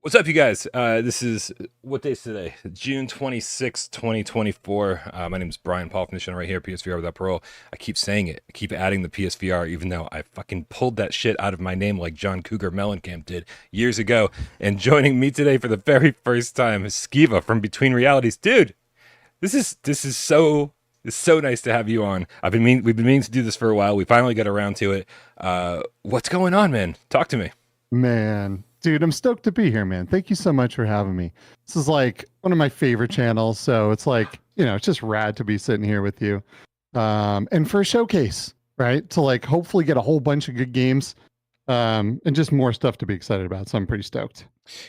What's up, you guys? This is what day is today? June 26th, 2024. My name is Bryan Paul from the channel right here, PSVR without parole. I keep saying it. I keep adding the PSVR, even though I fucking pulled that shit out of my name like John Cougar Mellencamp did years ago. And joining me today for the very first time is Skeeva from Between Realities. Dude, this is so it's so nice to have you on. We've been meaning to do this for a while. We finally got around to it. What's going on, man? Talk to me. Man, dude, I'm stoked to be here, man. Thank you so much for having me. This is like one of my favorite channels, so it's like, it's just rad to be sitting here with you. And for a showcase, right? To like hopefully get a whole bunch of good games, and just more stuff to be excited about. So I'm pretty stoked.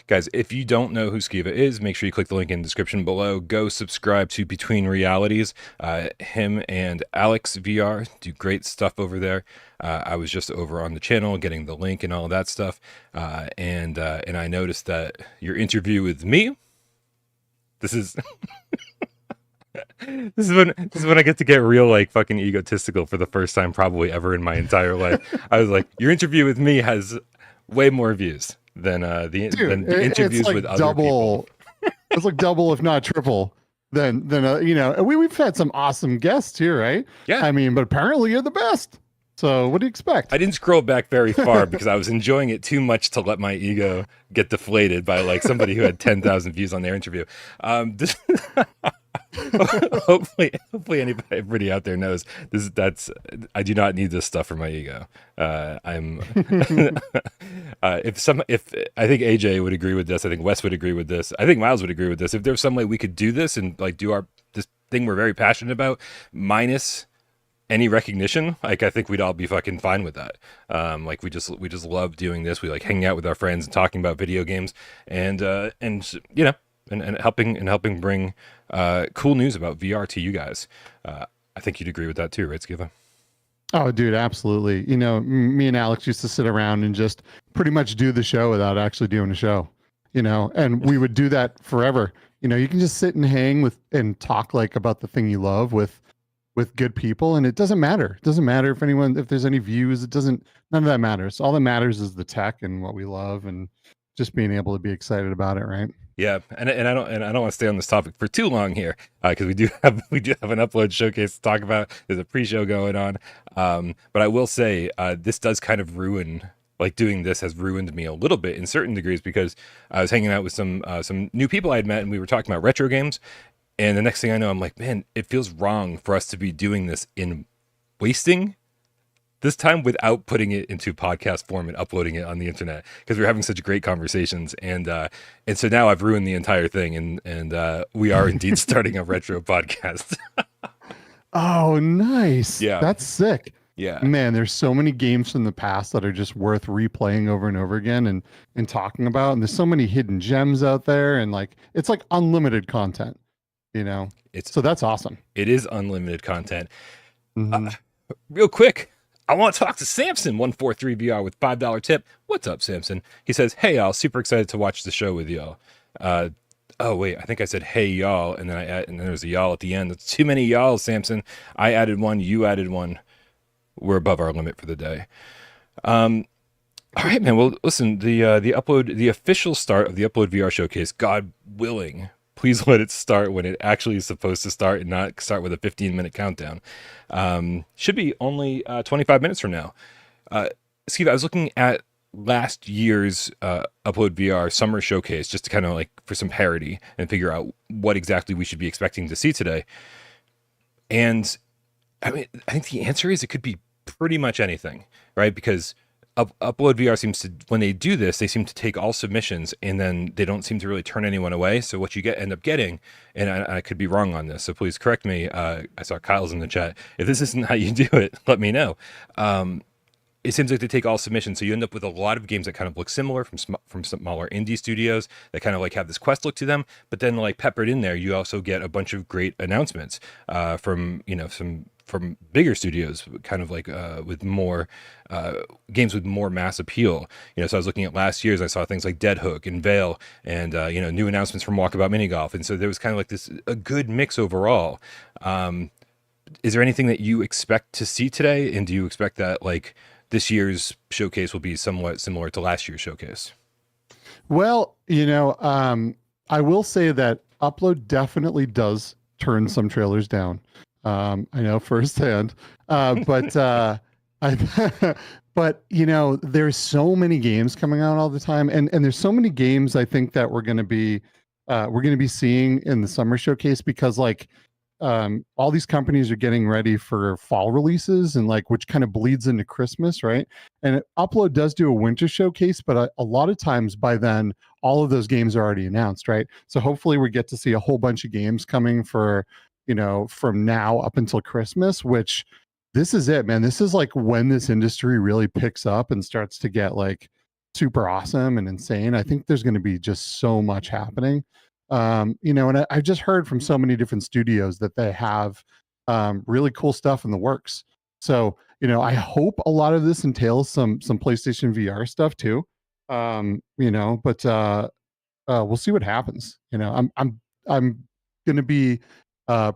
Guys, if you don't know who Skeeva is, make sure you click the link in the description below. Go subscribe to Between Realities. Him and Alex VR do great stuff over there. I was just over on the channel getting the link and all of that stuff. And I noticed that your interview with me, this is this is when I get to get real like fucking egotistical for the first time probably ever in my entire life. I was like, your interview with me has way more views than Dude, the interviews it's like with other double. people. It's like double, if not triple. Then and we've had some awesome guests here, right? Yeah. I mean, but apparently you're the best. So what do you expect? I didn't scroll back very far because I was enjoying it too much to let my ego get deflated by like somebody who had 10,000 views on their interview. This, everybody out there knows this. I do not need this stuff for my ego. I'm if I think AJ would agree with this. I think Wes would agree with this. I think Miles would agree with this. If there's some way we could do this and like do this thing we're very passionate about, minus any recognition, like I think we'd all be fucking fine with that. Like we just love doing this. We like hanging out with our friends and talking about video games and helping bring cool news about VR to you guys. I think you'd agree with that too, right, Skiva? Oh, dude, absolutely. Me and Alex used to sit around and just pretty much do the show without actually doing a show, and we would do that forever. You can just sit and hang with and talk like about the thing you love with good people, and it doesn't matter. It doesn't matter if there's any views. None of that matters. All that matters is the tech and what we love and just being able to be excited about it, right? Yeah, and I don't want to stay on this topic for too long here because we do have an upload showcase to talk about. There's a pre-show going on, but I will say this does kind of ruin. Like doing this has ruined me a little bit in certain degrees because I was hanging out with some new people I had met and we were talking about retro games, and the next thing I know, I'm like, man, it feels wrong for us to be doing this in wasting this time without putting it into podcast form and uploading it on the internet because we're having such great conversations and so now I've ruined the entire thing and we are indeed starting a retro podcast. Oh, nice. Yeah. That's sick. Yeah. Man, there's so many games from the past that are just worth replaying over and over again and talking about. And there's so many hidden gems out there and like it's like unlimited content, It's so that's awesome. It is unlimited content. Mhm. Real quick, I want to talk to Samson 143VR with $5 tip. What's up, Samson? He says, "Hey y'all, super excited to watch the show with y'all." Oh wait, I think I said "Hey y'all," and then there's a y'all at the end. That's too many y'all, Samson. I added one, you added one. We're above our limit for the day. All right, man. Well, listen, the official start of the Upload VR showcase, God willing, please let it start when it actually is supposed to start and not start with a 15-minute countdown. Should be only 25 minutes from now. Steve, I was looking at last year's Upload VR summer showcase just to kind of like for some parity and figure out what exactly we should be expecting to see today. And I mean, I think the answer is it could be pretty much anything, right? Because Upload VR seems to, when they do this, they seem to take all submissions and then they don't seem to really turn anyone away. So what you end up getting, and I could be wrong on this, so please correct me. I saw Kyle's in the chat. If this isn't how you do it, let me know. It seems like they take all submissions, so you end up with a lot of games that kind of look similar from smaller indie studios that kind of like have this quest look to them. But then like peppered in there, you also get a bunch of great announcements from from bigger studios, kind of like with more games with more mass appeal. So I was looking at last year's, I saw things like Dead Hook and Veil, and new announcements from Walkabout Mini Golf, and so there was kind of like a good mix overall. Is there anything that you expect to see today, and do you expect that like this year's showcase will be somewhat similar to last year's showcase? Well, I will say that Upload definitely does turn some trailers down. I know firsthand. But I, but there's so many games coming out all the time, and there's so many games I think that we're gonna be seeing in the summer showcase because like all these companies are getting ready for fall releases and like which kind of bleeds into Christmas, right? And Upload does do a winter showcase, but a lot of times by then all of those games are already announced, right? So hopefully we get to see a whole bunch of games coming for from now up until Christmas, which this is it, man. This is like when this industry really picks up and starts to get like super awesome and insane. I think there's going to be just so much happening. And I've just heard from so many different studios that they have really cool stuff in the works. So, I hope a lot of this entails some PlayStation VR stuff too. But we'll see what happens. I'm going to be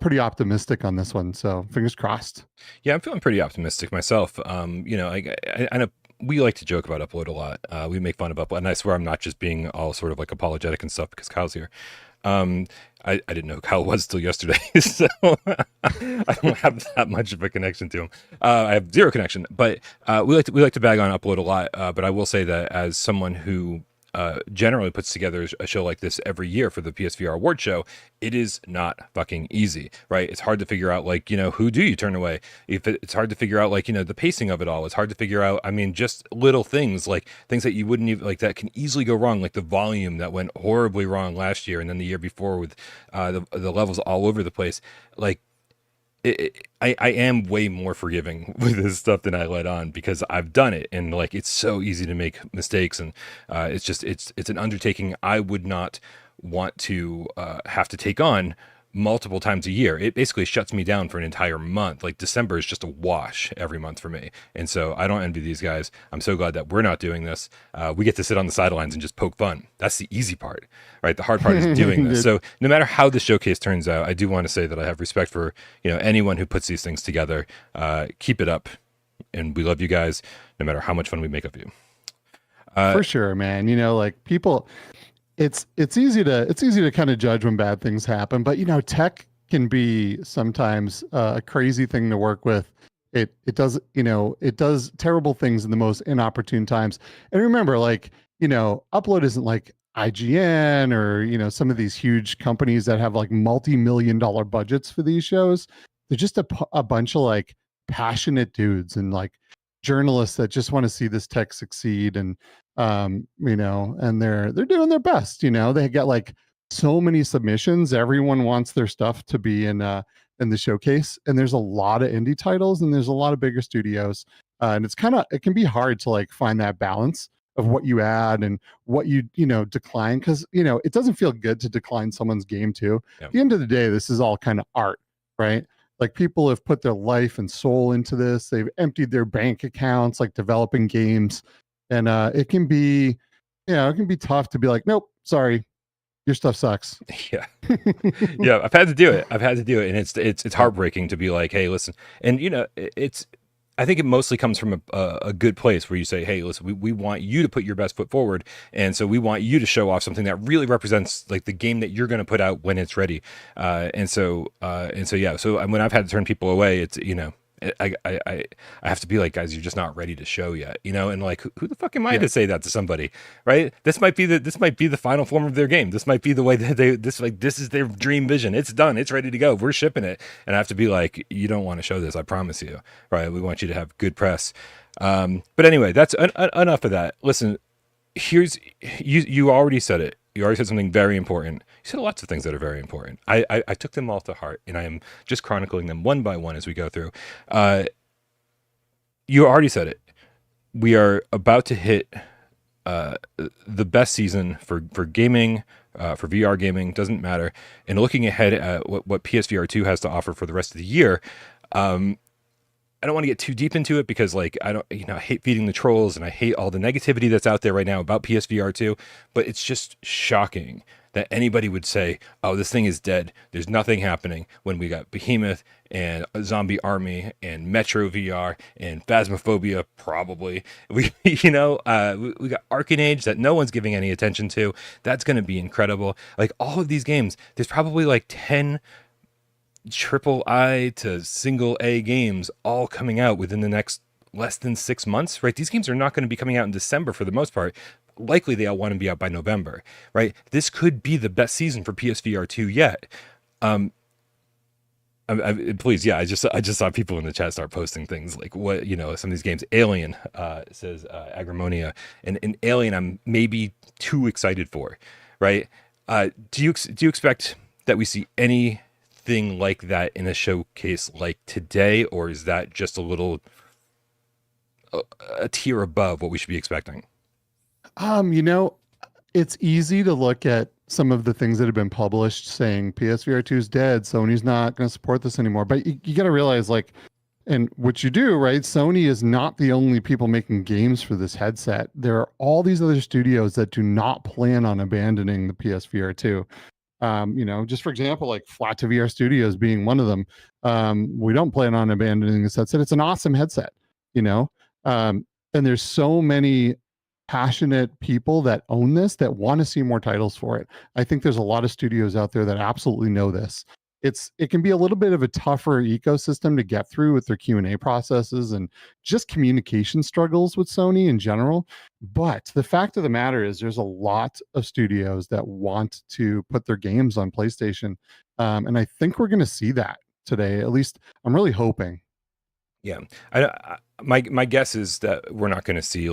pretty optimistic on this one. So fingers crossed. Yeah, I'm feeling pretty optimistic myself. I know we like to joke about Upload a lot. We make fun of Upload, and I swear I'm not just being all sort of like apologetic and stuff because Kyle's here. Um, I didn't know Kyle was till yesterday, so I don't have that much of a connection to him. I have zero connection, but we like to bag on Upload a lot. But I will say that as someone who generally puts together a show like this every year for the PSVR award show, it is not fucking easy, right? It's hard to figure out, like, who do you turn away? It's hard to figure out, like, the pacing of it all. It's hard to figure out, I mean, just little things, like things that you wouldn't even, like, that can easily go wrong, like the volume that went horribly wrong last year and then the year before with the levels all over the place. Like, I am way more forgiving with this stuff than I let on because I've done it, and like it's so easy to make mistakes, and it's an undertaking I would not want to have to take on multiple times a year. It basically shuts me down for an entire month. Like December is just a wash every month for me, and so I don't envy these guys. I'm so glad that we're not doing this. We get to sit on the sidelines and just poke fun. That's the easy part, right? The hard part is doing this. So no matter how the showcase turns out, I do want to say that I have respect for anyone who puts these things together. Keep it up, and we love you guys, no matter how much fun we make of you. For sure, man. Like people, it's easy to kind of judge when bad things happen, but tech can be sometimes a crazy thing to work with. It does terrible things in the most inopportune times. And remember, like, Upload isn't like IGN or some of these huge companies that have like multi-million-dollar budgets for these shows. They're just a bunch of like passionate dudes and like journalists that just want to see this tech succeed, and and they're doing their best. They get like so many submissions. Everyone wants their stuff to be in the showcase, and there's a lot of indie titles and there's a lot of bigger studios, and it can be hard to like find that balance of what you add and what you decline, because it doesn't feel good to decline someone's game too. Yeah. At the end of the day, this is all kind of art, right? Like people have put their life and soul into this. They've emptied their bank accounts like developing games, and it can be tough to be like, nope, sorry, your stuff sucks. Yeah. Yeah, I've had to do it, and it's heartbreaking to be like, hey, listen, and I think it mostly comes from a good place where you say, hey, listen, we want you to put your best foot forward, and so we want you to show off something that really represents like the game that you're going to put out when it's ready, and so yeah. So when I've had to turn people away, it's I have to be like, guys, you're just not ready to show yet, and like, who the fuck am I to say that to somebody, right? This might be the final form of their game. This might be the way that this is their dream vision. It's done. It's ready to go. We're shipping it. And I have to be like, you don't want to show this. I promise you, right? We want you to have good press. But anyway, that's enough of that. Listen, you already said it. You already said something very important. You said lots of things that are very important. I took them all to heart, and I am just chronicling them one by one as we go through. You already said it. We are about to hit the best season for gaming, for VR gaming, doesn't matter. And looking ahead at what PSVR 2 has to offer for the rest of the year, I don't want to get too deep into it because, like, I hate feeding the trolls and I hate all the negativity that's out there right now about PSVR 2, but it's just shocking that anybody would say, "Oh, this thing is dead. There's nothing happening." When we got Behemoth and a Zombie Army and Metro VR and Phasmophobia, probably we got Arcanage that no one's giving any attention to. That's going to be incredible. Like all of these games, there's probably like 10 triple I to single A games all coming out within the next less than 6 months, right? These games are not going to be coming out in December for the most part. Likely they all want to be out by November, right? This could be the best season for PSVR 2 yet. Please, yeah, I just saw people in the chat start posting things like what, some of these games. Alien says Agrimonia, and Alien I'm maybe too excited for, right? Do you expect that we see anything like that in a showcase like today, or is that just a tier above what we should be expecting? It's easy to look at some of the things that have been published saying PSVR 2 is dead, Sony's not going to support this anymore. But you got to realize, like, and what you do, right? Sony is not the only people making games for this headset. There are all these other studios that do not plan on abandoning the PSVR 2. Just for example, like Flat to VR Studios being one of them. We don't plan on abandoning this headset. It's an awesome headset, and there's so many passionate people that own this that want to see more titles for it. I think there's a lot of studios out there that absolutely know this. It can be a little bit of a tougher ecosystem to get through with their Q&A processes and just communication struggles with Sony in general. But the fact of the matter is there's a lot of studios that want to put their games on PlayStation. And I think we're going to see that today. At least I'm really hoping. Yeah, my guess is that we're not going to see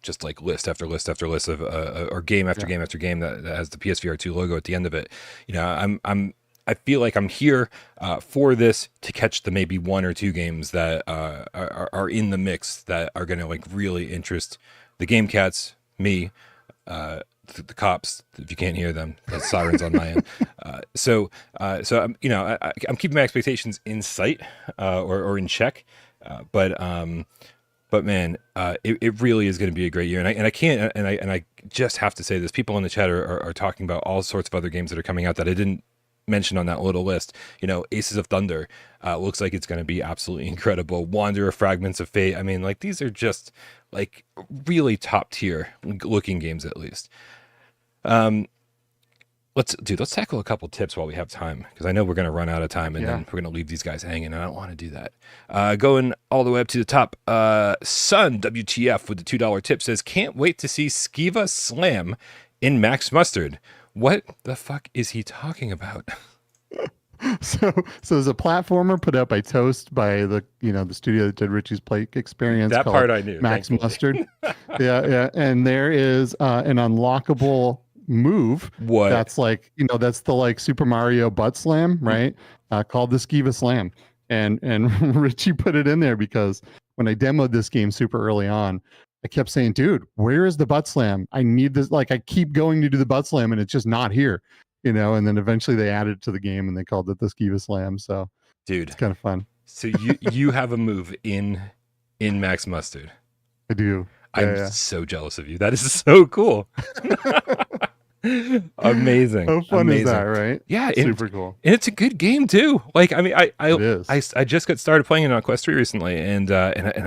just like list after list after list of or game after game after game that has the PSVR 2 logo at the end of it. I feel like I'm here for this to catch the maybe one or two games that are in the mix that are going to like really interest the game cats, me, the cops. If you can't hear them, that's sirens on my end. So I'm keeping my expectations in sight or in check. But man, it really is going to be a great year, and I just have to say this. People in the chat are talking about all sorts of other games that are coming out that I didn't mention on that little list. Aces of Thunder looks like it's going to be absolutely incredible. Wanderer, Fragments of Fate. I mean, like these are just like really top tier looking games at least. Let's tackle a couple tips while we have time, because I know we're going to run out of time and then we're going to leave these guys hanging, and I don't want to do that. Going all the way up to the top, Sun WTF with the $2 tip says, "Can't wait to see Skeeva Slam in Max Mustard." What the fuck is he talking about? So there's a platformer put out by Toast, by the studio that did Richie's Play Experience. That part I knew. Max Mustard. yeah. And there is an unlockable move. What? That's like, that's the like Super Mario butt slam, right? Called the Skeeva Slam. And Richie put it in there because when I demoed this game super early on, I kept saying, dude, where is the butt slam? I need this. Like, I keep going to do the butt slam and it's just not here, and then eventually they added it to the game and they called it the Skeeva Slam. So, dude, it's kind of fun. So you have a move in Max Mustard. I do. I'm so jealous of you. That is so cool. Amazing. How fun is that, right? Yeah, super cool. And it's a good game too. Like, I mean, I just got started playing it on Quest 3 recently, and I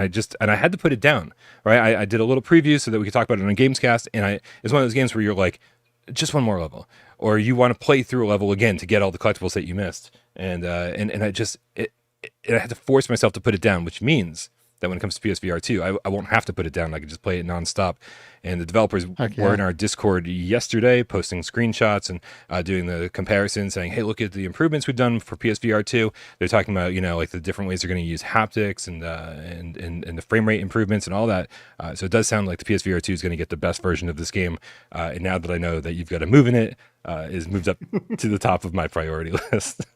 had to put it down. Right, I did a little preview so that we could talk about it on Gamescast, and it's one of those games where you're like, just one more level, or you want to play through a level again to get all the collectibles that you missed, and I had to force myself to put it down, which means that when it comes to PSVR 2, I won't have to put it down. I can just play it nonstop. And the developers were in our Discord yesterday posting screenshots and doing the comparison, saying, hey, look at the improvements we've done for PSVR 2. They're talking about, like the different ways they're going to use haptics and the frame rate improvements and all that. So it does sound like the PSVR 2 is going to get the best version of this game. And now that I know that you've got a move in it, is moved up to the top of my priority list.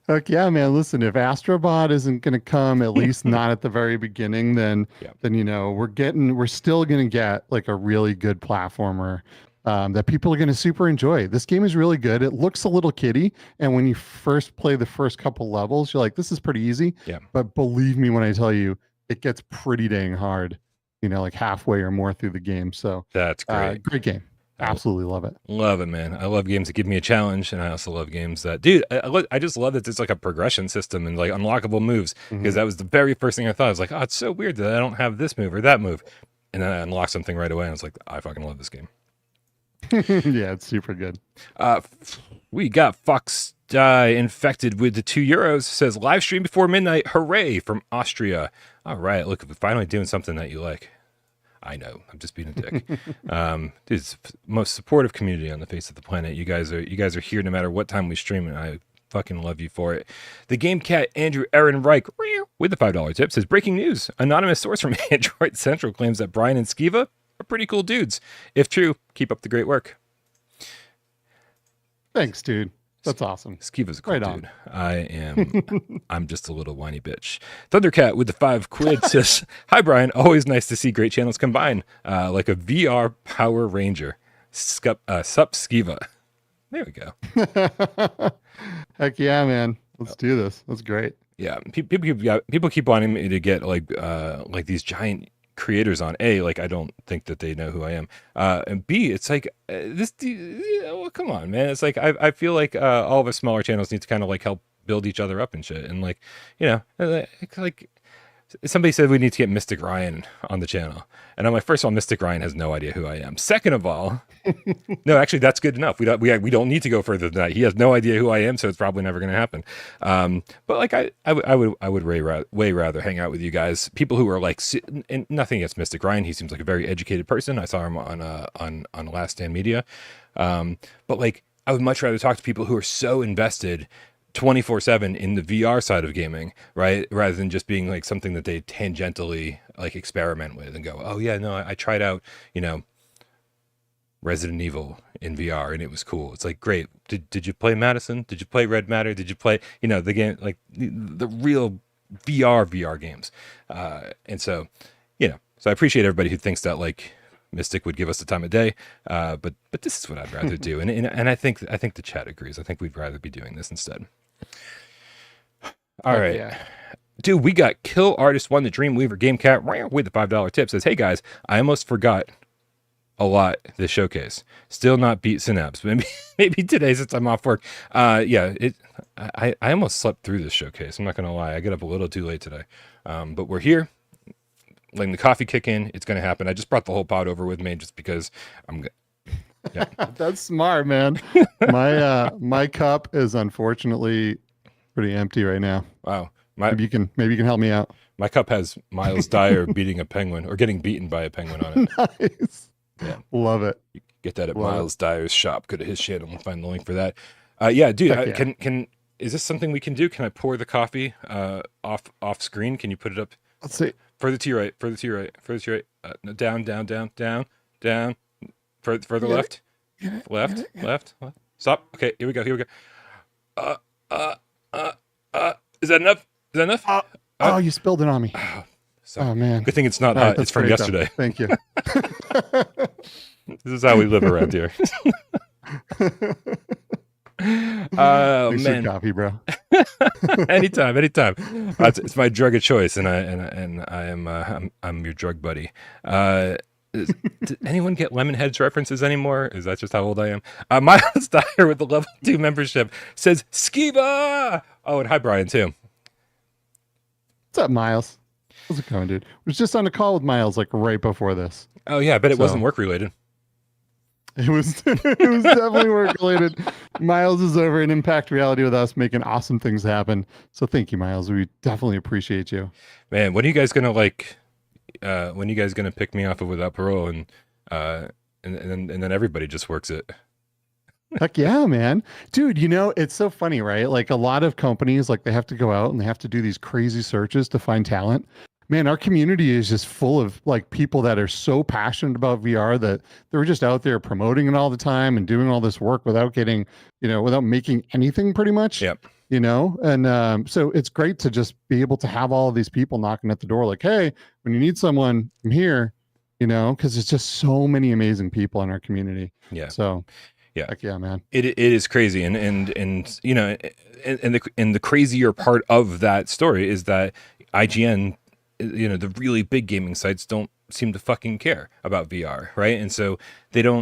Heck yeah, man. Listen, if Astrobot isn't going to come, at least not at the very beginning, then we're still going to get like a really good platformer that people are going to super enjoy. This game is really good. It looks a little kiddie, and when you first play the first couple levels, you're like, this is pretty easy. Yeah. But believe me when I tell you, it gets pretty dang hard, like halfway or more through the game. So that's great. Great game. Absolutely love it. Love it, man. I love games that give me a challenge, and I also love games that, dude, I just love that there's like a progression system and like unlockable moves, because that was the very first thing I thought. I was like, oh, it's so weird that I don't have this move or that move. And then I unlocked something right away, and I was like, I fucking love this game. Yeah, it's super good. We got Fox infected with the €2. Says live stream before midnight. Hooray from Austria. All right, look, we're finally doing something that you like. I know, I'm just being a dick. Dude, it's the most supportive community on the face of the planet. You guys are here no matter what time we stream, and I fucking love you for it. The Game Cat Andrew Aaron Reich with the $5 tip says, breaking news. Anonymous source from Android Central claims that Bryan and Skeeva are pretty cool dudes. If true, keep up the great work. Thanks, dude. That's awesome. Skeeva's a cool dude. I'm just a little whiny bitch. Thundercat with the £5 says, hi, Bryan. Always nice to see great channels combine, like a VR Power Ranger. Sup, Skeeva. There we go. Heck yeah, man. Let's do this. That's great. Yeah, people keep wanting me to get like these giant creators on. A, like, I don't think that they know who I am, and B, it's like well, come on, man. It's like I feel like all of us smaller channels need to kind of like help build each other up and shit, and like, like somebody said we need to get Mystic Ryan on the channel, and I'm like, first of all, Mystic Ryan has no idea who I am. Second of all, no, actually, that's good enough. We don't need to go further than that. He has no idea who I am, so it's probably never going to happen. But like, I would way rather hang out with you guys, people who are like, and nothing against Mystic Ryan. He seems like a very educated person. I saw him on Last Stand Media, but like, I would much rather talk to people who are so invested 24/7 in the VR side of gaming, right? Rather than just being like something that they tangentially like experiment with and go, oh yeah, no, I tried out, Resident Evil in VR and it was cool. It's like, great. Did you play Madison? Did you play Red Matter? Did you play, the game, like the real VR games? And so, so I appreciate everybody who thinks that like Mystic would give us the time of day. But this is what I'd rather do. And I think the chat agrees. I think we'd rather be doing this instead. All right. Yeah. Dude, we got Kill Artist One, the Dreamweaver Game Cat with the $5 tip. Says, hey guys, I almost forgot a lot this showcase. Still not beat Synapse. Maybe today since I'm off work. I almost slept through this showcase. I'm not gonna lie. I got up a little too late today. But we're here. Letting the coffee kick in. It's gonna happen. I just brought the whole pod over with me just because yeah. That's smart, man. My cup is unfortunately pretty empty right now. Wow. Maybe you can help me out. My cup has Miles Dyer beating a penguin or getting beaten by a penguin on it. Nice. Yeah. Love it. You get that at Miles Dyer's shop. Go to his channel and find the link for that. Yeah, dude. Can is this something we can do? Can I pour the coffee off screen? Can you put it up? Let's see. Further to your right. Further to your right. Further to your right. No, down. Further left. Left. Stop. Okay. Here we go. Is that enough? Oh, you spilled it on me. Oh man. Good thing it's not hot. It's from yesterday. Though. Thank you. This is how we live around here. Oh man, coffee, bro. anytime. It's my drug of choice, and I'm your drug buddy. Did anyone get Lemonhead's references anymore? Is that just how old I am? Miles Dyer with the level 2 membership says Skeeva. Oh, and hi Bryan too. What's up, Miles? How's it going, dude? I was just on a call with Miles like right before this. Oh yeah, I bet it wasn't work related. It was definitely work related. Miles is over in Impact Reality with us, making awesome things happen. So thank you, Miles. We definitely appreciate you. Man, when are you guys gonna when are you guys gonna pick me off of Without Parole and then everybody just works it? Heck yeah, man. Dude, it's so funny, right? Like a lot of companies, like they have to go out and they have to do these crazy searches to find talent. Man, our community is just full of like people that are so passionate about VR that they're just out there promoting it all the time and doing all this work without getting, without making anything pretty much. Yep. And so it's great to just be able to have all of these people knocking at the door like, hey, when you need someone, I'm here, because it's just so many amazing people in our community. Yeah. So yeah. Heck yeah, man. It is crazy. And the crazier part of that story is that IGN the really big gaming sites don't seem to fucking care about VR, right? And so they're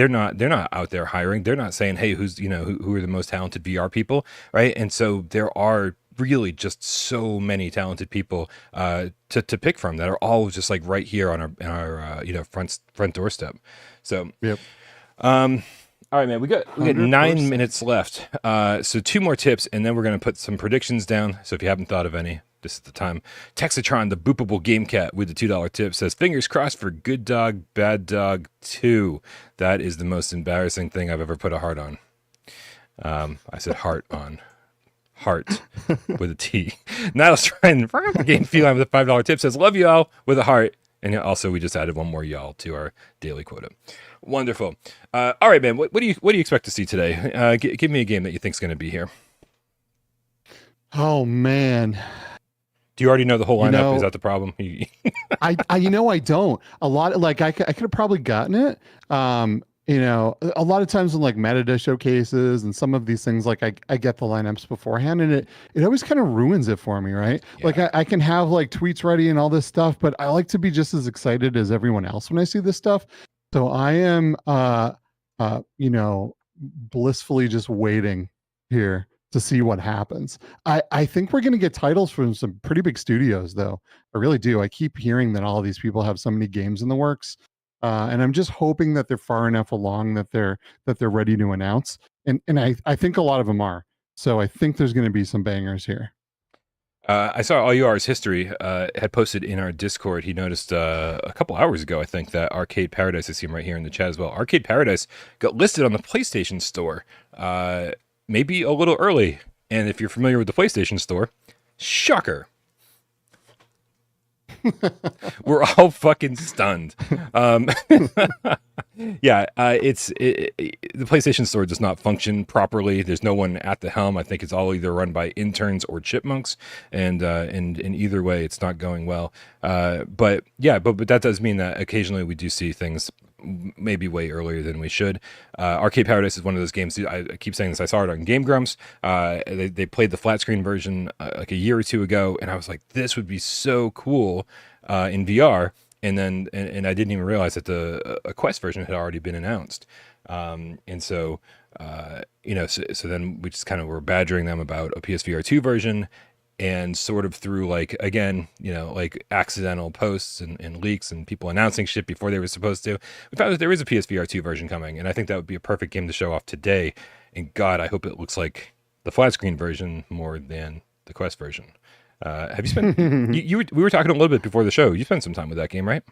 not out there hiring. They're not saying, hey, who are the most talented VR people, right? And so there are really just so many talented people to pick from that are all just like right here on our front doorstep. So Yep. all right, man, we got 9 minutes left. So 2 more tips, and then we're going to put some predictions down. So if you haven't thought of any, this is the time. Texatron, the boopable game cat with the $2 tip, says, fingers crossed for Good Dog, Bad Dog 2. That is the most embarrassing thing I've ever put a heart on. I said heart on. Heart with a T. Niles trying the game feline with a $5 tip, says, love you all with a heart. And also, we just added one more y'all to our daily quota. Wonderful. All right, man. What do you expect to see today? Give me a game that you think is going to be here. Oh man. Do you already know the whole lineup? Is that the problem? I don't. A lot like I could have probably gotten it. A lot of times in like metadata showcases and some of these things, like I get the lineups beforehand, and it always kind of ruins it for me, right? Yeah. Like I can have like tweets ready and all this stuff, but I like to be just as excited as everyone else when I see this stuff. So I am, blissfully just waiting here to see what happens. I think we're going to get titles from some pretty big studios, though. I really do. I keep hearing that all of these people have so many games in the works, and I'm just hoping that they're far enough along that they're ready to announce. And I think a lot of them are. So I think there's going to be some bangers here. I saw All Yours History had posted in our Discord. He noticed a couple hours ago, I think, that Arcade Paradise, I see him right here in the chat as well. Arcade Paradise got listed on the PlayStation Store, maybe a little early. And if you're familiar with the PlayStation Store, shocker. We're all fucking stunned. Yeah, the PlayStation Store does not function properly. There's no one at the helm. I think it's all either run by interns or chipmunks, and in either way, it's not going well. But that does mean that occasionally we do see things maybe way earlier than we should. Arcade Paradise is one of those games. I keep saying this. I saw it on Game Grumps. They played the flat screen version like a year or two ago, and I was like, this would be so cool in VR. And then I didn't even realize that a Quest version had already been announced. And so then we just kind of were badgering them about a PSVR 2 version. And sort of through like accidental posts and leaks and people announcing shit before they were supposed to, we found that there is a PSVR 2 version coming, and I think that would be a perfect game to show off today. And God, I hope it looks like the flat screen version more than the Quest version. Have you spent? we were talking a little bit before the show. You spent some time with that game, right?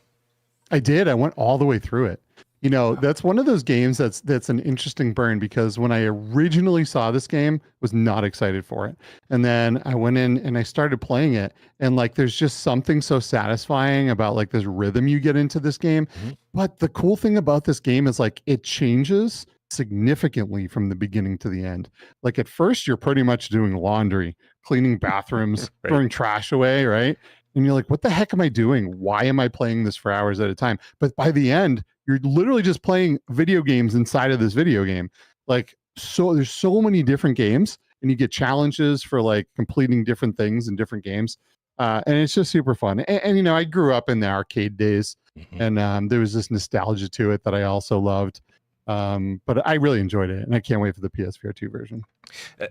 I did. I went all the way through it. That's one of those games that's an interesting burn, because when I originally saw this game, was not excited for it. And then I went in and I started playing it, and like there's just something so satisfying about like this rhythm you get into this game. Mm-hmm. But the cool thing about this game is like it changes significantly from the beginning to the end. Like at first you're pretty much doing laundry, cleaning bathrooms, right, throwing trash away, right? And you're like, what the heck am I doing? Why am I playing this for hours at a time? But by the end, you're literally just playing video games inside of this video game. Like, so there's so many different games, and you get challenges for like completing different things in different games. And it's just super fun. And I grew up in the arcade days, mm-hmm, and there was this nostalgia to it that I also loved. But I really enjoyed it, and I can't wait for the PSVR 2 version.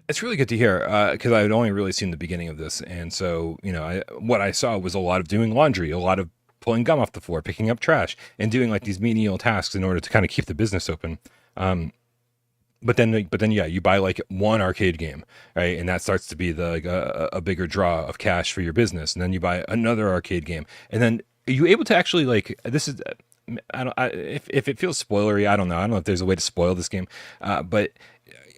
It's really good to hear, because I had only really seen the beginning of this. And so, what I saw was a lot of doing laundry, a lot of pulling gum off the floor, picking up trash, and doing like these menial tasks in order to kind of keep the business open. But then, yeah, you buy like one arcade game, right? And that starts to be a bigger draw of cash for your business. And then you buy another arcade game. And then are you able to actually if it feels spoilery, I don't know. I don't know if there's a way to spoil this game. But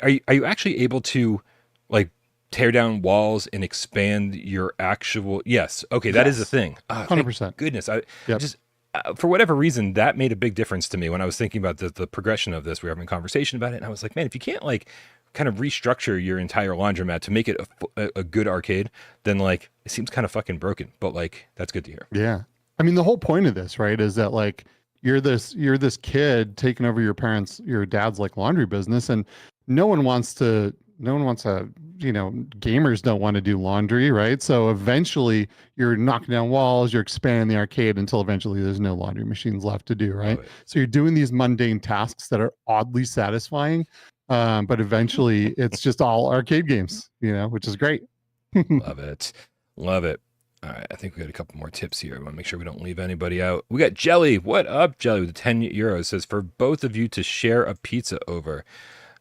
are you actually able to like tear down walls and expand your actual? Yes. Okay. That is a thing. 100%. Goodness. For whatever reason, that made a big difference to me when I was thinking about the progression of this. We were having a conversation about it, and I was like, man, if you can't like kind of restructure your entire laundromat to make it a good arcade, then like it seems kind of fucking broken. But like that's good to hear. Yeah. I mean, the whole point of this, right, is that like you're this kid taking over your dad's like laundry business, and no one wants to gamers don't want to do laundry, right? So eventually you're knocking down walls, you're expanding the arcade until eventually there's no laundry machines left to do, right? Love it. So you're doing these mundane tasks that are oddly satisfying, but eventually it's just all arcade games, which is great. Love it. Love it. All right, I think we got a couple more tips here. I want to make sure we don't leave anybody out. We got Jelly. What up, Jelly? With the 10 euros says for both of you to share a pizza over.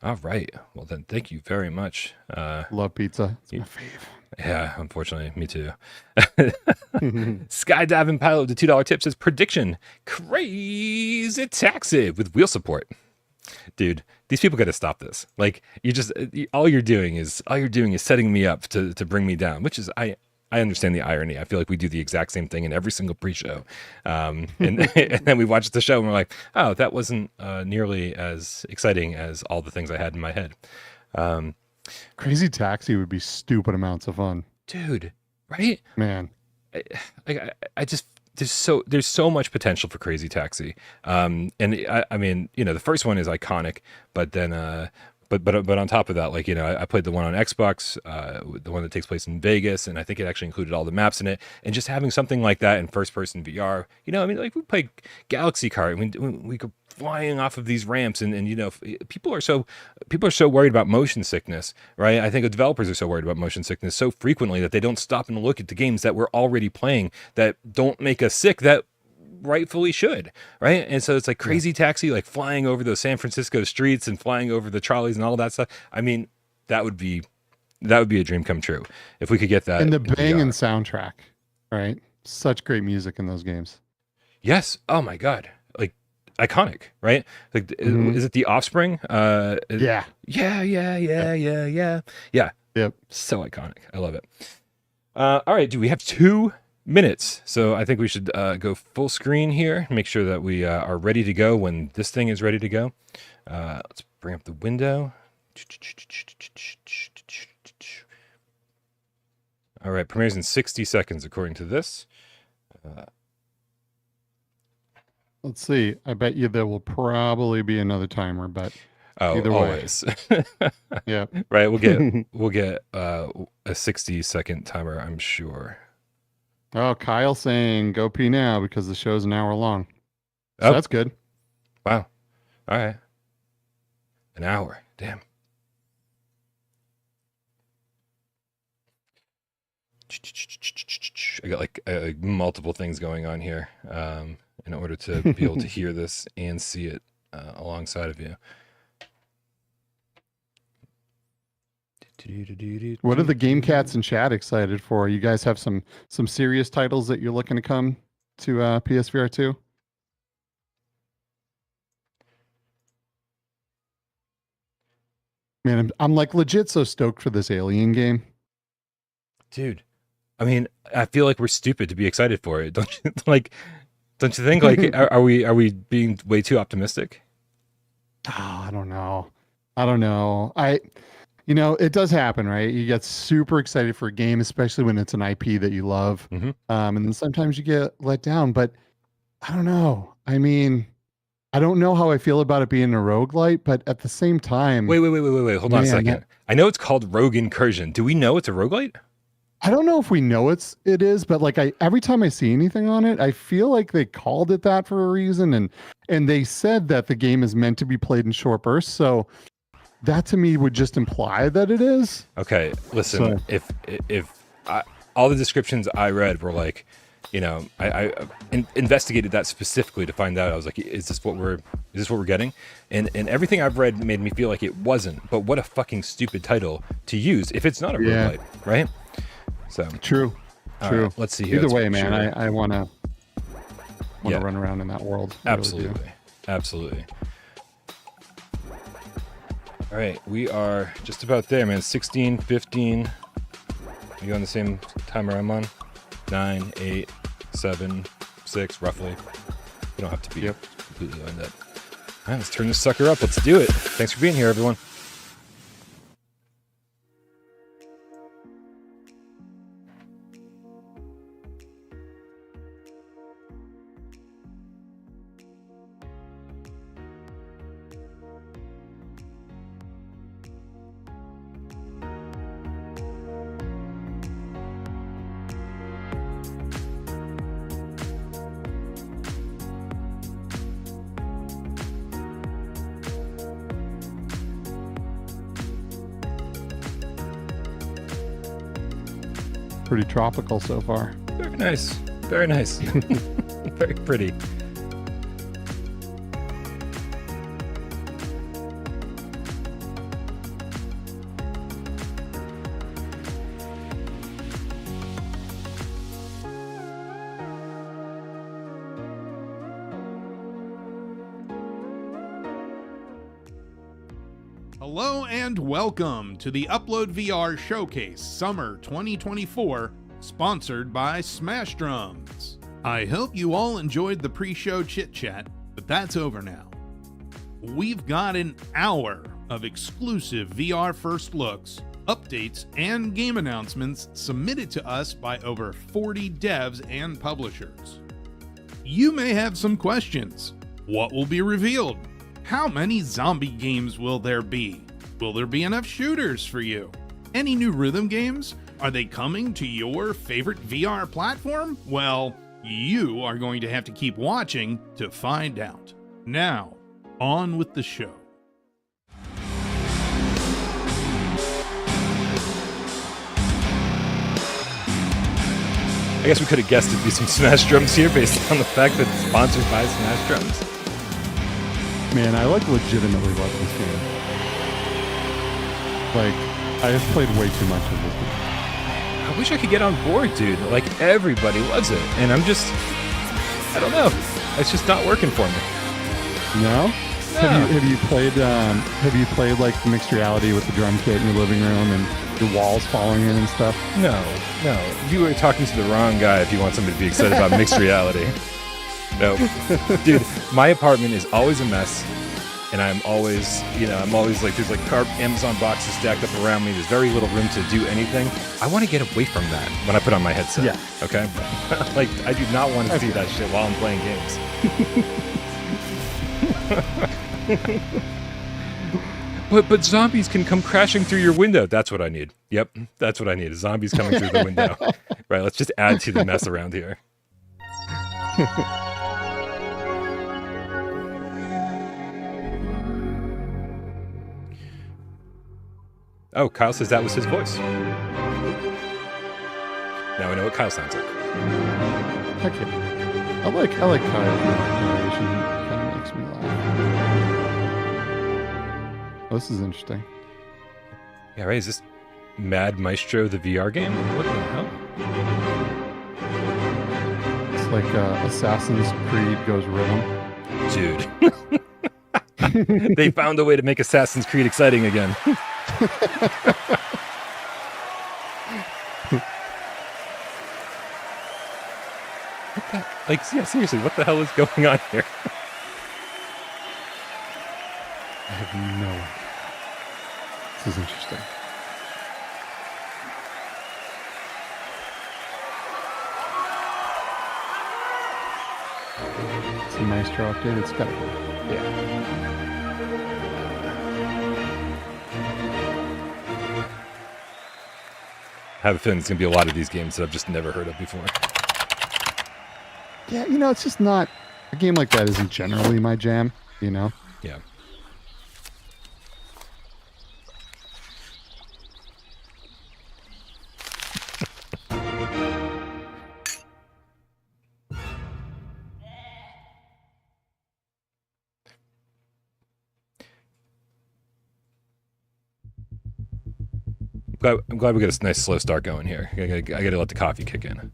All right. Well, then, thank you very much. Love pizza. It's my fave. Yeah, unfortunately, me too. Skydiving Pilot with the $2 tip says prediction Crazy Taxi with wheel support. Dude, these people got to stop this. Like, all you're doing is setting me up to bring me down, which is I understand the irony. I feel like we do the exact same thing in every single pre-show. And then we watch the show and we're like, oh, that wasn't nearly as exciting as all the things I had in my head. Crazy Taxi would be stupid amounts of fun. Dude, right? Man. I just there's so much potential for Crazy Taxi. And I mean, the first one is iconic, but then but on top of that, like, I played the one on Xbox, the one that takes place in Vegas, and I think it actually included all the maps in it. And just having something like that in first-person VR, I mean, like we played Galaxy Kart, we go flying off of these ramps, and people are so worried about motion sickness, right? I think the developers are so worried about motion sickness so frequently that they don't stop and look at the games that we're already playing that don't make us sick, that rightfully should, right? And so it's like Crazy Taxi, like flying over those San Francisco streets and flying over the trolleys and all that stuff. I mean, that would be a dream come true if we could get that. And the banging soundtrack, right? Such great music in those games. Yes. Oh my God. Like iconic, right? Like, is it The Offspring? Yeah. Yeah. Yep. So iconic. I love it. All right. Do we have 2 minutes? So I think we should go full screen here, make sure that we are ready to go when this thing is ready to go. Let's bring up the window. All right, premieres in 60 seconds according to this. Let's see. I bet you there will probably be another timer, but either always. way. Yeah. Right, we'll get a 60-second timer, I'm sure. Oh, Kyle saying go pee now because the show's an hour long. So that's good. Wow. All right. An hour. Damn. I got like multiple things going on here in order to be able to hear this and see it alongside of you. What are the game cats in chat excited for? You guys have some serious titles that you're looking to come to PSVR 2? Man, I'm like legit so stoked for this Alien game. Dude, I mean, I feel like we're stupid to be excited for it. Don't you don't you think? Like, are we being way too optimistic? Oh, I don't know. It does happen, right? You get super excited for a game, especially when it's an IP that you love. Mm-hmm. And then sometimes you get let down, but I don't know. I mean, I don't know how I feel about it being a roguelite, but at the same time... Wait. Hold on a second. I know it's called Rogue Incursion. Do we know it's a roguelite? I don't know if we know it is, but like every time I see anything on it, I feel like they called it that for a reason. And they said that the game is meant to be played in short bursts. So that to me would just imply that it is. Okay, listen, if all the descriptions I read were like, I investigated that specifically to find out. I was like, is this what we're getting? And everything I've read made me feel like it wasn't. But what a fucking stupid title to use if it's not a roguelite, right? So true. Right, let's see here. Either way, man, I want to run around in that world. Absolutely. All right, we are just about there, man. 16, 15. Are you on the same timer I'm on? 9, 8, 7, 6, roughly. You don't have to be completely lined up. All right, let's turn this sucker up. Let's do it. Thanks for being here, everyone. pretty tropical so far. Very nice. Very nice. Very pretty. Hello and welcome to the Upload VR Showcase Summer 2024, sponsored by Smash Drums. I hope you all enjoyed the pre-show chit-chat, but that's over now. We've got an hour of exclusive VR first looks, updates, and game announcements submitted to us by over 40 devs and publishers. You may have some questions. What will be revealed? How many zombie games will there be? Will there be enough shooters for you? Any new rhythm games? Are they coming to your favorite VR platform? Well, you are going to have to keep watching to find out. Now, on with the show. I guess we could have guessed it'd be some Smash Drums here based on the fact that it's sponsored by Smash Drums. Man, I legitimately love this game. I have played way too much of this game. I wish I could get on board, dude. Everybody loves it. And I don't know. It's just not working for me. No? No. Have you played mixed reality with the drum kit in your living room and your walls falling in and stuff? No. You were talking to the wrong guy if you want somebody to be excited about mixed reality. No. Dude, my apartment is always a mess. And I'm always there's Amazon boxes stacked up around me. There's very little room to do anything. I want to get away from that when I put on my headset. Yeah. Okay? I do not want to see that shit while I'm playing games. But zombies can come crashing through your window. That's what I need. Yep, that's what I need. Zombies coming through the window. Right, let's just add to the mess around here. Oh, Kyle says that was his voice. Now we know what Kyle sounds like. Okay. I like Kyle's narration. It kind of makes me laugh. Oh, this is interesting. Yeah, right. Is this Mad Maestro, the VR game? What the hell? It's like Assassin's Creed goes rhythm. Dude. They found a way to make Assassin's Creed exciting again. Seriously, what the hell is going on here? I have no idea. This is interesting. It's a Maestro update. It's gotta be. Yeah. I have a feeling there's going to be a lot of these games that I've just never heard of before. Yeah, it's just not... A game like that isn't generally my jam, Yeah. I'm glad we got a nice slow start going here. I got to let the coffee kick in.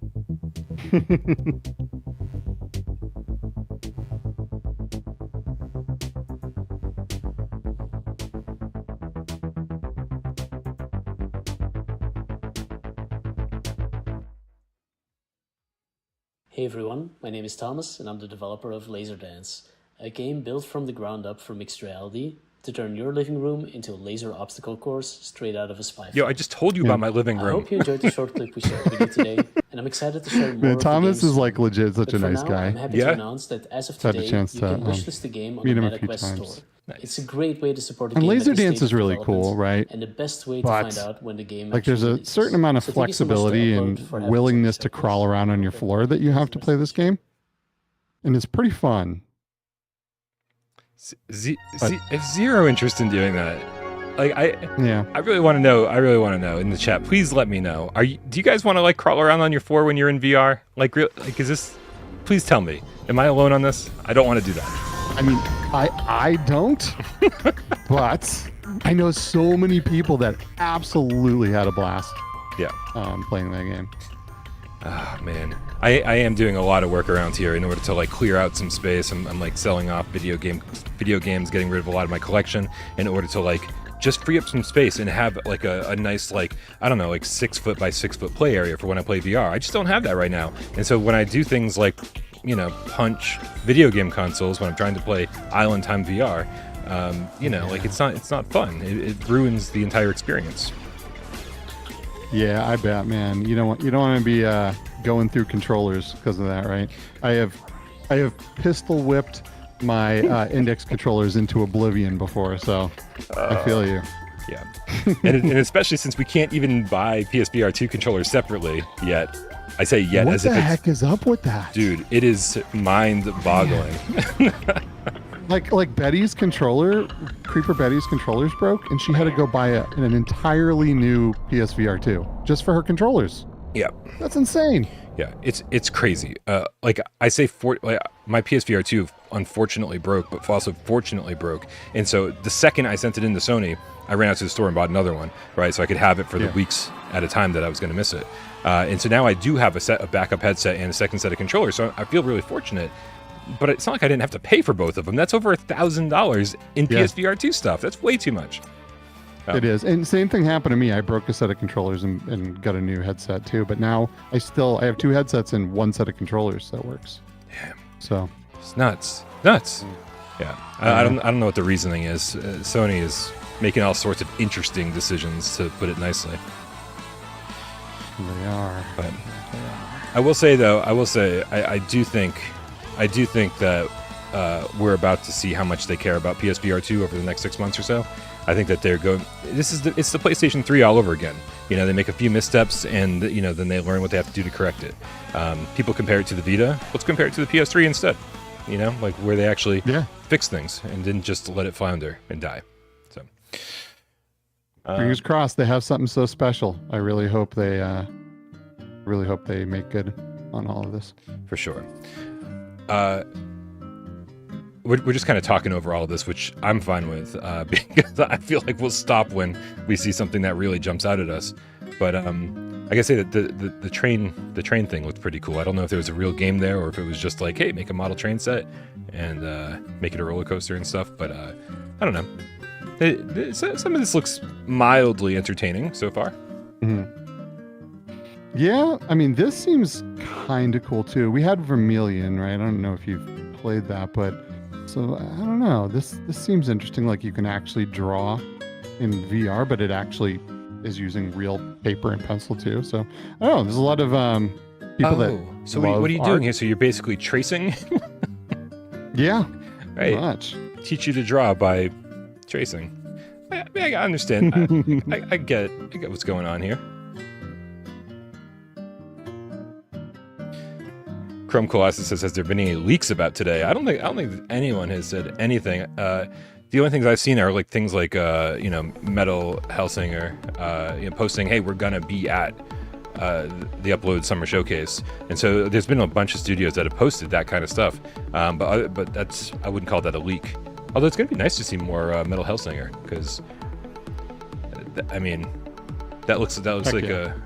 Hey everyone, my name is Thomas and I'm the developer of Laserdance, a game built from the ground up for mixed reality to turn your living room into a laser obstacle course straight out of a spy film. Yo, I just told you about my living room. I hope you enjoyed the short clip we shared with you today, and I'm excited to share more Man, of the Thomas game's is legit such but a for nice now, guy. I'm happy Yeah. to announce that as of Had a today, chance you to, can wishlist the game on meet the him a few MetaQuest times. store. Nice. It's a great way to support a And game Laserdance at this stage is of really development, cool, right? and the best way to But, find out when the game there's actually a releases. certain amount of So thank you so much to flexibility Upload and for having willingness us to on the crawl showcase. around on your floor that you have to play this game. And it's pretty fun. I have zero interest in doing that. Like I really want to know. I really want to know in the chat. Please let me know. Do you guys want to like crawl around on your floor when you're in VR? Like is this? Please tell me. Am I alone on this? I don't want to do that. I mean, I don't, but I know so many people that absolutely had a blast. Yeah. Playing that game. Ah, man. I am doing a lot of work around here in order to like clear out some space. I'm like selling off video games, getting rid of a lot of my collection in order to like just free up some space and have like a nice like, I don't know, like 6 foot by 6 foot play area for when I play VR. I just don't have that right now. And so when I do things like, you know, punch video game consoles when I'm trying to play Island Time VR, you know, like it's not fun. It ruins the entire experience. Yeah, I bet, man. You don't want to be going through controllers because of that, right? I have pistol whipped my index controllers into oblivion before, so I feel you. Yeah, and especially since we can't even buy PSVR 2 controllers separately yet. I say yet what as the if heck is up with that, dude. It is mind-boggling. Like Betty's controller, Creeper Betty's controllers broke, and she had to go buy an entirely new PSVR 2 just for her controllers. Yeah, that's insane. Yeah, it's crazy. Like I say, my PSVR 2 unfortunately broke, but also fortunately broke. And so the second I sent it into Sony, I ran out to the store and bought another one, right? So I could have it for the weeks at a time that I was going to miss it. And so now I do have a backup headset and a second set of controllers. So I feel really fortunate. But it's not like I didn't have to pay for both of them. That's over $1,000 in PSVR 2 stuff. That's way too much. It is. And same thing happened to me. I broke a set of controllers and got a new headset too. But now I have 2 headsets and 1 set of controllers that works. Damn. So it's nuts. Yeah. I don't know what the reasoning is. Sony is making all sorts of interesting decisions, to put it nicely. They are. But I will say though, I do think that we're about to see how much they care about PSVR 2 over the next 6 months or so. I think that they're going. It's the PlayStation 3 all over again. You know, they make a few missteps, and you know, then they learn what they have to do to correct it. People compare it to the Vita. Let's compare it to the PS3 instead. You know, like where they actually fix things and didn't just let it flounder and die. So, fingers crossed they have something so special. I really hope they make good on all of this. For sure. We're just kind of talking over all of this, which I'm fine with, because I feel like we'll stop when we see something that really jumps out at us. But I gotta say that the train thing looked pretty cool. I don't know if there was a real game there or if it was just like, hey, make a model train set and make it a roller coaster and stuff. But I don't know. Some of this looks mildly entertaining so far. Mm-hmm. Yeah, I mean, this seems kind of cool too. We had Vermilion, right? I don't know if you've played that, but so I don't know. This seems interesting. Like you can actually draw in VR, but it actually is using real paper and pencil too. So I don't know. There's a lot of people that. So what are you doing here? So you're basically tracing. Yeah, right. Much. Teach you to draw by tracing. I understand. I get what's going on here. Chrome Colossus says, has there been any leaks about today? I don't think anyone has said anything. The only things I've seen are like things like Metal Hellsinger posting, hey, we're gonna be at the Upload Summer Showcase, and so there's been a bunch of studios that have posted that kind of stuff. But I wouldn't call that a leak. Although it's gonna be nice to see more Metal Hellsinger, because I mean that looks like a.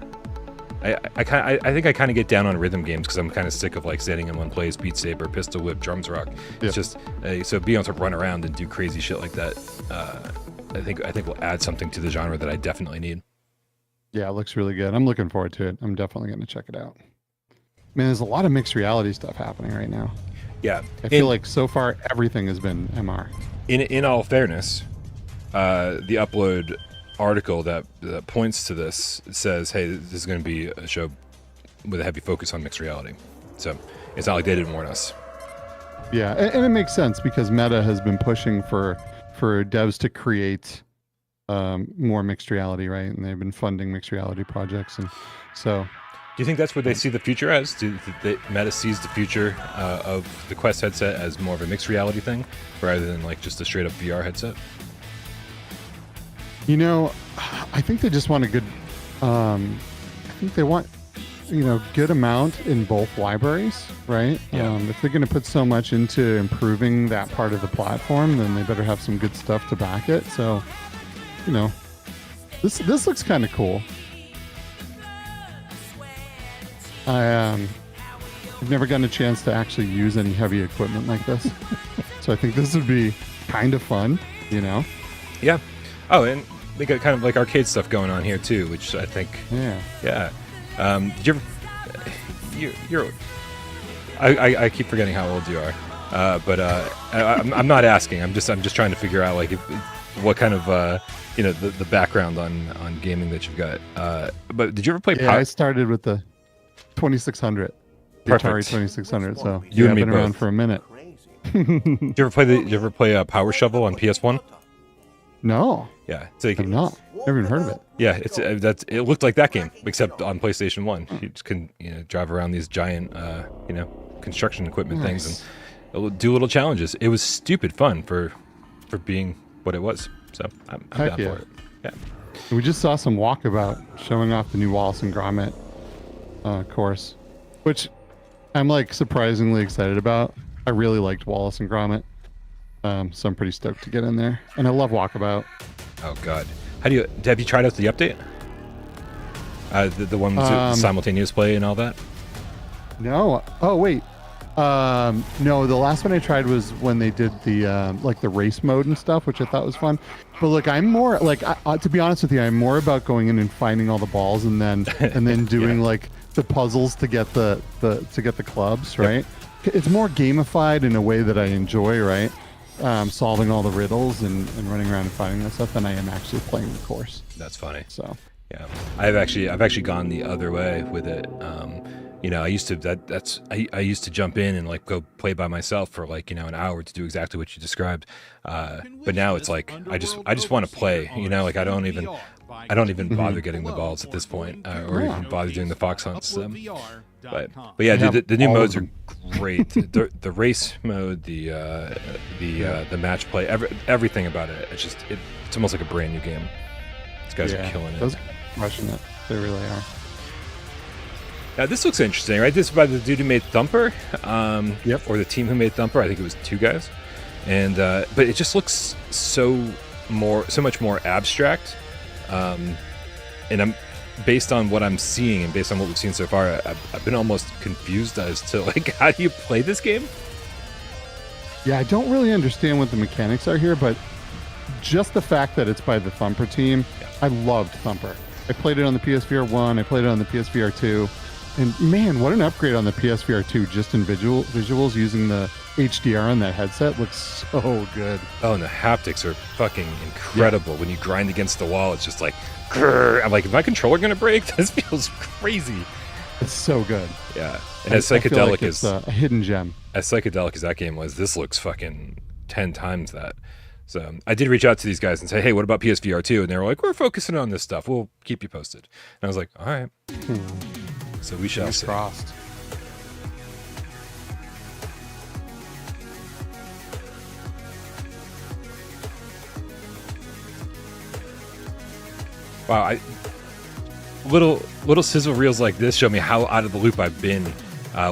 I think I kind of get down on rhythm games because I'm kind of sick of like standing in one place, Beat Saber, Pistol Whip, Drums Rock. It's just so being able to run around and do crazy shit like that, I think will add something to the genre that I definitely need. Yeah, it looks really good. I'm looking forward to it. I'm definitely going to check it out. Man, there's a lot of mixed reality stuff happening right now. Yeah, I feel like so far everything has been MR. In all fairness, the Upload article that points to this says, hey, this is going to be a show with a heavy focus on mixed reality. So it's not like they didn't warn us. Yeah, and it makes sense because Meta has been pushing for devs to create more mixed reality, right? And they've been funding mixed reality projects, and so. Do you think that's what they see the future as? Do Meta sees the future of the Quest headset as more of a mixed reality thing rather than like just a straight up VR headset? You know, I think they just want a good. I think they want, good amount in both libraries, right? Yeah. If they're going to put so much into improving that part of the platform, then they better have some good stuff to back it. So, this looks kind of cool. I've never gotten a chance to actually use any heavy equipment like this, so I think this would be kind of fun. Yeah. Oh, and they got kind of like arcade stuff going on here too, which I think. Yeah. Yeah. Did you ever, you're. I keep forgetting how old you are, but I'm not asking. I'm just trying to figure out like what kind of the background on gaming that you've got. But did you ever play? Yeah, I started with the 2600, the Perfect. Atari 2600. So You and I've me been around both. for a minute. Did you ever play Power Shovel on PS1? No, Yeah, so you I've can, not. Never even heard of it. yeah, it's it looked like that game except on PlayStation 1. You just can drive around these giant construction equipment things and it'll do little challenges. It was stupid fun for being what it was. So I'm Heck down yeah. for it. Yeah. We just saw some walkabout showing off the new Wallace and Gromit course, which I'm like surprisingly excited about. I really liked Wallace and Gromit, so I'm pretty stoked to get in there. And I love walkabout. Oh God, have you tried out the update? The one with simultaneous play and all that. No. Oh wait. No, the last one I tried was when they did the like the race mode and stuff, which I thought was fun. But look, I'm more like to be honest with you, I'm more about going in and finding all the balls and then doing like the puzzles to get the clubs, right? It's more gamified in a way that I enjoy, right? Solving all the riddles and running around and finding that stuff than I am actually playing the course. That's funny. So Yeah, I've actually gone the other way with it. I used to I used to jump in and like go play by myself for like an hour to do exactly what you described. But now it's like I just want to play. Like I don't even bother getting the balls at this point, or even bother doing the fox hunts. But yeah, dude, the new modes are great. The race mode, the match play, everything about it. It's almost like a brand new game. These guys are killing it. Those crushing it. They really are. Now this looks interesting, right? This is by the dude who made Thumper, Yep. or the team who made Thumper. I think it was 2 guys, and but it just looks so much more abstract. And I'm based on what I'm seeing and based on what we've seen so far, I've been almost confused as to like how do you play this game? Yeah, I don't really understand what the mechanics are here, but just the fact that it's by the Thumper team, I loved Thumper. I played it on the PSVR 1, I played it on the PSVR 2, and man, what an upgrade on the PSVR 2 just in visuals using the HDR on that headset looks so good. Oh, and the haptics are fucking incredible. When you grind against the wall, it's just like, grrr. I'm like, is my controller gonna break? This feels crazy. It's so good. Yeah, and as psychedelic I feel like it's a hidden gem. As psychedelic as that game was, this looks fucking 10 times that. So I did reach out to these guys and say, hey, what about PSVR 2? And they were like, we're focusing on this stuff. We'll keep you posted. And I was like, all right. So we shall see. Crossed. Wow, little sizzle reels like this show me how out of the loop I've been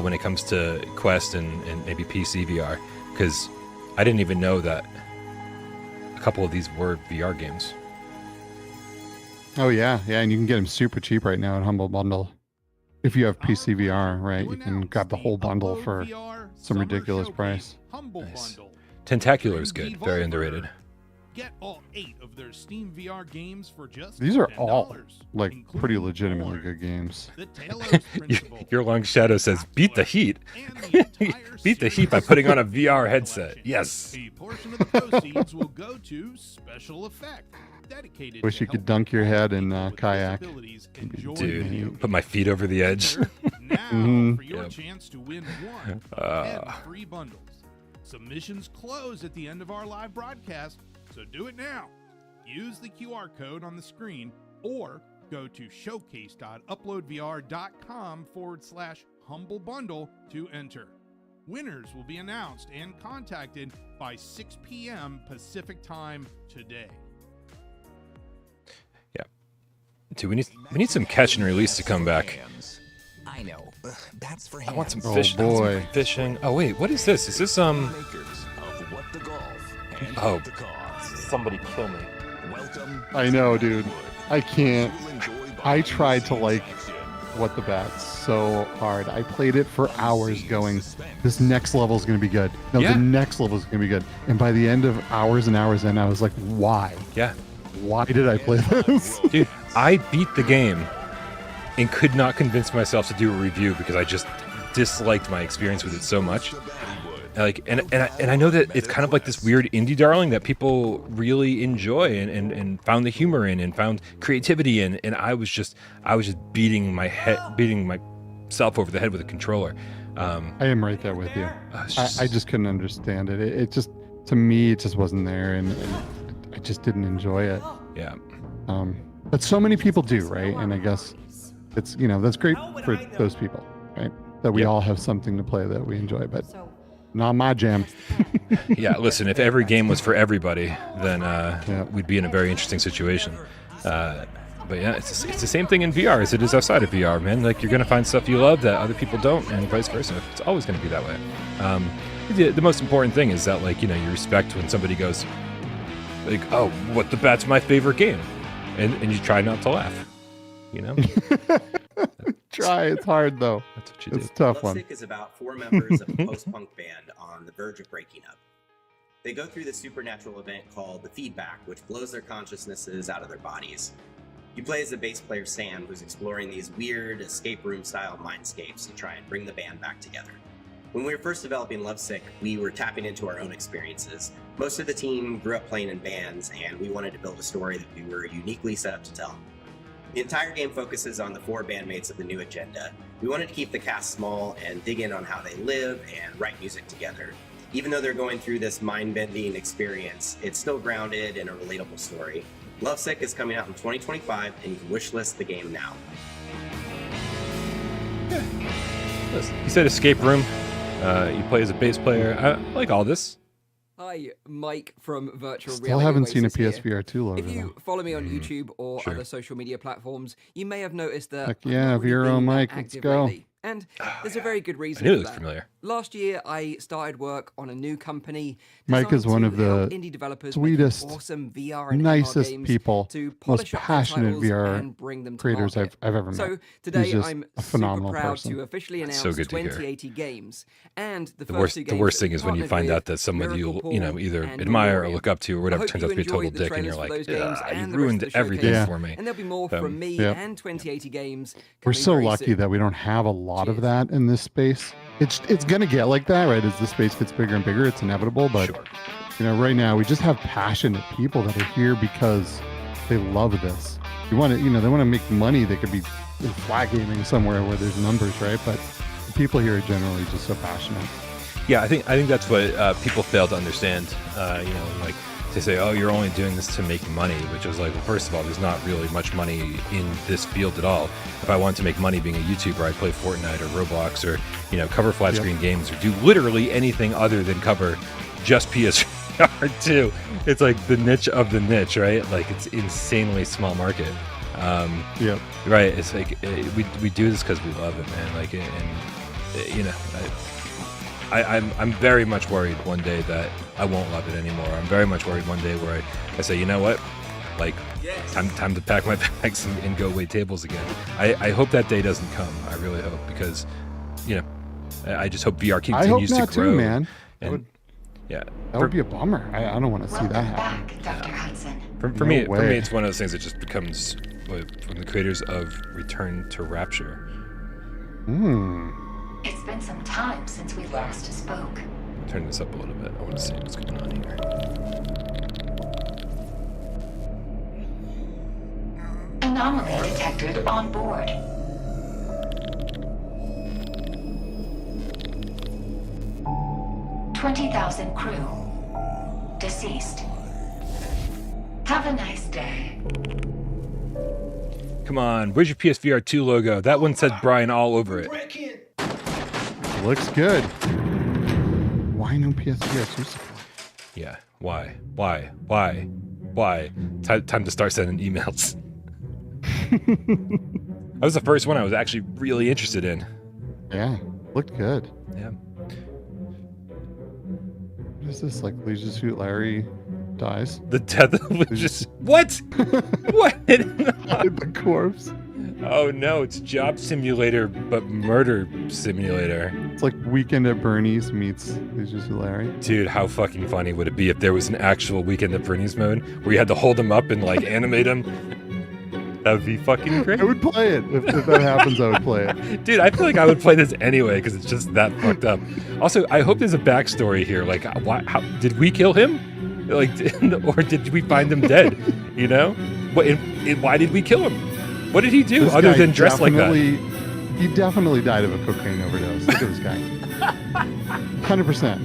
when it comes to Quest and maybe PC VR, because I didn't even know that a couple of these were VR games. Oh yeah, and you can get them super cheap right now at Humble Bundle. If you have PC VR, right, you can grab the whole bundle for some ridiculous price. Nice. Tentacular is good, very underrated. Get all 8 of their Steam VR games for just These are $10, all like including pretty legitimately more. good games. The Talos Principle. Your long shadow says, beat the heat. And the entire Beat the heat by series putting on a of VR headset. Yes. A portion of the proceeds will go to special effect. Dedicated Wish to you could helping dunk your head in people with kayak. disabilities enjoy video Dude, put my feet over the edge. Now for your Yep. chance to win one of 10 free bundles. Submissions close at the end of our live broadcast, so do it now. Use the QR code on the screen or go to showcase.uploadvr.com/humble bundle to enter. Winners will be announced and contacted by 6 p.m. Pacific time today. Dude, we need some catch and release to come back. I know. That's for I want some Oh, fish. I want some boy. fishing. Oh wait, what is this? Is this Oh, somebody kill me. I know, dude. I can't. I tried to like What the Bat so hard. I played it for hours going, this next level is going to be good. No, Yeah. the next level is going to be good. And by the end of hours and hours in, I was like, why? Yeah. Why did I play this? Dude, I beat the game and could not convince myself to do a review because I just disliked my experience with it so much. Like, and I know that it's kind of like this weird indie darling that people really enjoy and found the humor in and found creativity in, and I was just beating myself over the head with a controller. I am right there with you. It's I just couldn't understand it. It just, to me, it just wasn't there, and I just didn't enjoy it. yeah. But so many people do, right? And I guess it's, that's great for those people, right? That we Yep. all have something to play that we enjoy, but not my jam. Yeah, listen, if every game was for everybody, then we'd be in a very interesting situation. But yeah, it's the same thing in VR as it is outside of VR, man. Like, you're going to find stuff you love that other people don't, and vice versa. It's always going to be that way. The most important thing is that, like, you respect when somebody goes, like, oh, What the Bat's my favorite game. And you try not to laugh, Try. It's hard, though. That's what you do. It's a tough one. Lovesick is about 4 members of a post-punk band on the verge of breaking up. They go through this supernatural event called the feedback, which blows their consciousnesses out of their bodies. You play as the bass player Sam, who's exploring these weird escape room-style mindscapes to try and bring the band back together. When we were first developing Lovesick, we were tapping into our own experiences. Most of the team grew up playing in bands, and we wanted to build a story that we were uniquely set up to tell. The entire game focuses on the 4 bandmates of the new agenda. We wanted to keep the cast small and dig in on how they live and write music together. Even though they're going through this mind-bending experience, it's still grounded in a relatable story. Lovesick is coming out in 2025, and you can wishlist the game now. He said escape room. You play as a bass player. I like all this. Hi, Mike from Virtual Still Reality haven't seen a Oasis here. PSVR 2 logo. If you though. follow me on YouTube or Sure. other social media platforms, you may have noticed that Heck I'm yeah, not really Vero, being that Mike, let's active go. lately. And there's a very good I reason knew it for looked that. familiar. Last year, I started work on a new company. Mike is designed one to of the help indie developers make sweetest, awesome VR and AR nicest games people, to most polish up their passionate titles VR and bring them to creators market. I've ever met. So today, He's just I'm a super phenomenal proud person. to officially That's announce so good to hear. 2080 games. And the The first worst, two the games worst that thing we is when you partnered find with out that someone Miracle you Paul either and admire or Memoriam. look up to or I whatever hope turns you out to be a total enjoyed the dick, and you're trailers for like, those games "Ugh, and you the rest ruined of the everything showcase. for me. And there'll be more from me Yep. and 2080 games. We're coming so very lucky soon. that we don't have a lot of Cheers. that in this space. It's gonna get like that, right? As the space gets bigger and bigger, it's inevitable. But Sure. right now we just have passionate people that are here because they love this. You want to, they want to make money. They could be in flat gaming somewhere where there's numbers, right? But the people here are generally just so passionate. Yeah, I think that's what people fail to understand. Like they say, oh, you're only doing this to make money, which is like, well, first of all, there's not really much money in this field at all. If I wanted to make money being a YouTuber, I'd play Fortnite or Roblox or cover flat Yep. screen games or do literally anything other than cover just PSVR 2. It's like the niche of the niche, right? Like, it's insanely small market. Yep. Right? It's like we do this because we love it, man. Like, I'm very much worried one day that I won't love it anymore. I'm very much worried one day where I say, you know what, like, time to pack my bags and go wait tables again. I hope that day doesn't come. I really hope, because I just hope VR I hope continues not to grow. too, man. And yeah, That would be a bummer. I don't want to see that happen. back, Dr. Hudson. for No me, way. it's one of those things that just becomes from the creators of Return to Rapture. It's been some time since we last spoke. Turn this up a little bit. I want to see what's going on here. Anomaly detected on board. $20,000 crew. Deceased. Have a nice day. Come on, where's your PSVR 2 logo? That one said Bryan all over it. Looks good. Why no PSVR 2 support? Yeah. Why? Time to start sending emails. That was the first one I was actually really interested in. Yeah, looked good. Yeah. What is this? Like Leisure Suit Larry dies? The death of just what? What? Hide the corpse. Oh no, it's Job Simulator, but Murder Simulator. It's like Weekend at Bernie's meets Leisure Suit Larry. Dude, how fucking funny would it be if there was an actual Weekend at Bernie's mode where you had to hold them up and like animate them? That would be fucking great. I would play it. If that happens, I would play it. Dude, I feel like I would play this anyway because it's just that fucked up. Also, I hope there's a backstory here. Like, how did we kill him? Like, or did we find him dead? You know? Why did we kill him? What did he do other than dress like that? He definitely died of a cocaine overdose. Look at this guy. 100%.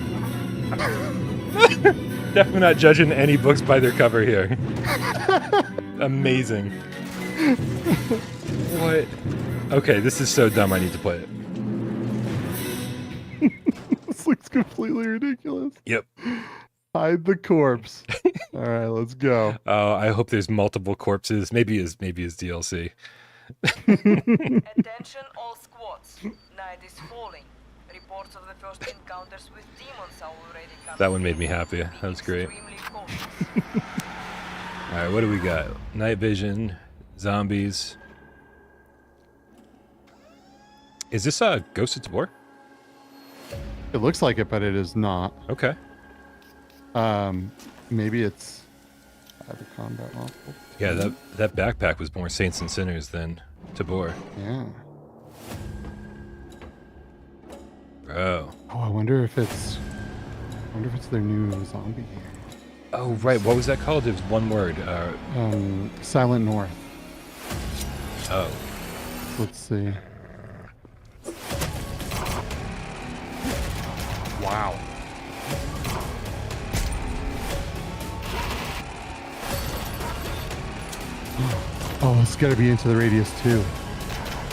Definitely not judging any books by their cover here. Amazing. What? Okay, this is so dumb. I need to play it. This looks completely ridiculous. Yep. Hide the corpse. All right, let's go. Oh, I hope there's multiple corpses. Maybe his DLC. Attention all squads. Night is falling. Reports of the first encounters with demons are already coming. That one made me happy. That was great. All right, what do we got? Night vision, zombies. Is this Ghost of Tabor? It looks like it, but it is not. Okay. Maybe it's the combat model. Yeah, that backpack was more Saints and Sinners than Tabor. Yeah. Bro. Oh, I wonder if it's their new zombie game. Oh, right. What was that called? It was one word. Silent North. Oh. Let's see. Wow. Oh, it's got to be Into the Radius too.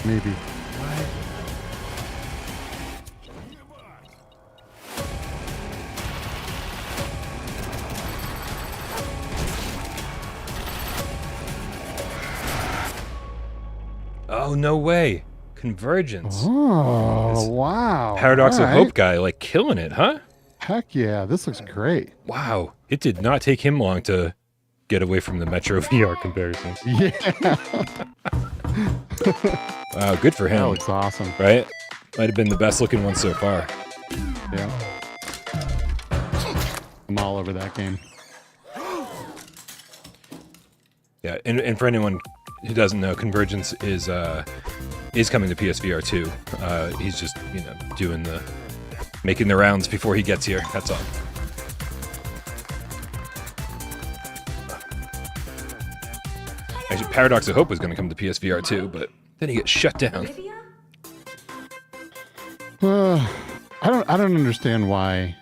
Maybe. Oh, no way. Convergence. Oh, wow. Paradox All of Hope guy, like killing it, huh? Heck yeah, this looks great. Wow. It did not take him long to get away from the Metro VR comparison. Yeah. Wow, good for him. That looks awesome. Right? Might have been the best looking one so far. Yeah. I'm all over that game. Yeah, and for anyone who doesn't know, Convergence is coming to PSVR 2. He's just, doing making the rounds before he gets here. That's all. Actually, Paradox of Hope was going to come to PSVR 2, but then he gets shut down. I don't understand why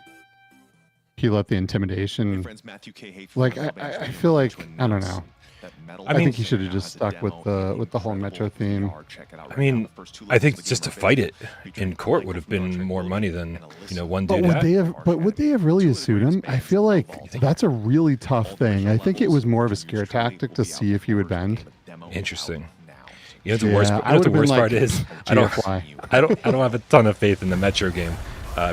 he let the intimidation. Like I feel like I don't know. I think he should have just stuck with the whole Metro theme. I mean, I think just to fight it in court would have been more money than one dude. But would they have really sued him? I feel like that's a really tough thing. I think it was more of a scare tactic to see if he would bend. Interesting. You know what the worst part is? I don't have a ton of faith in the Metro game,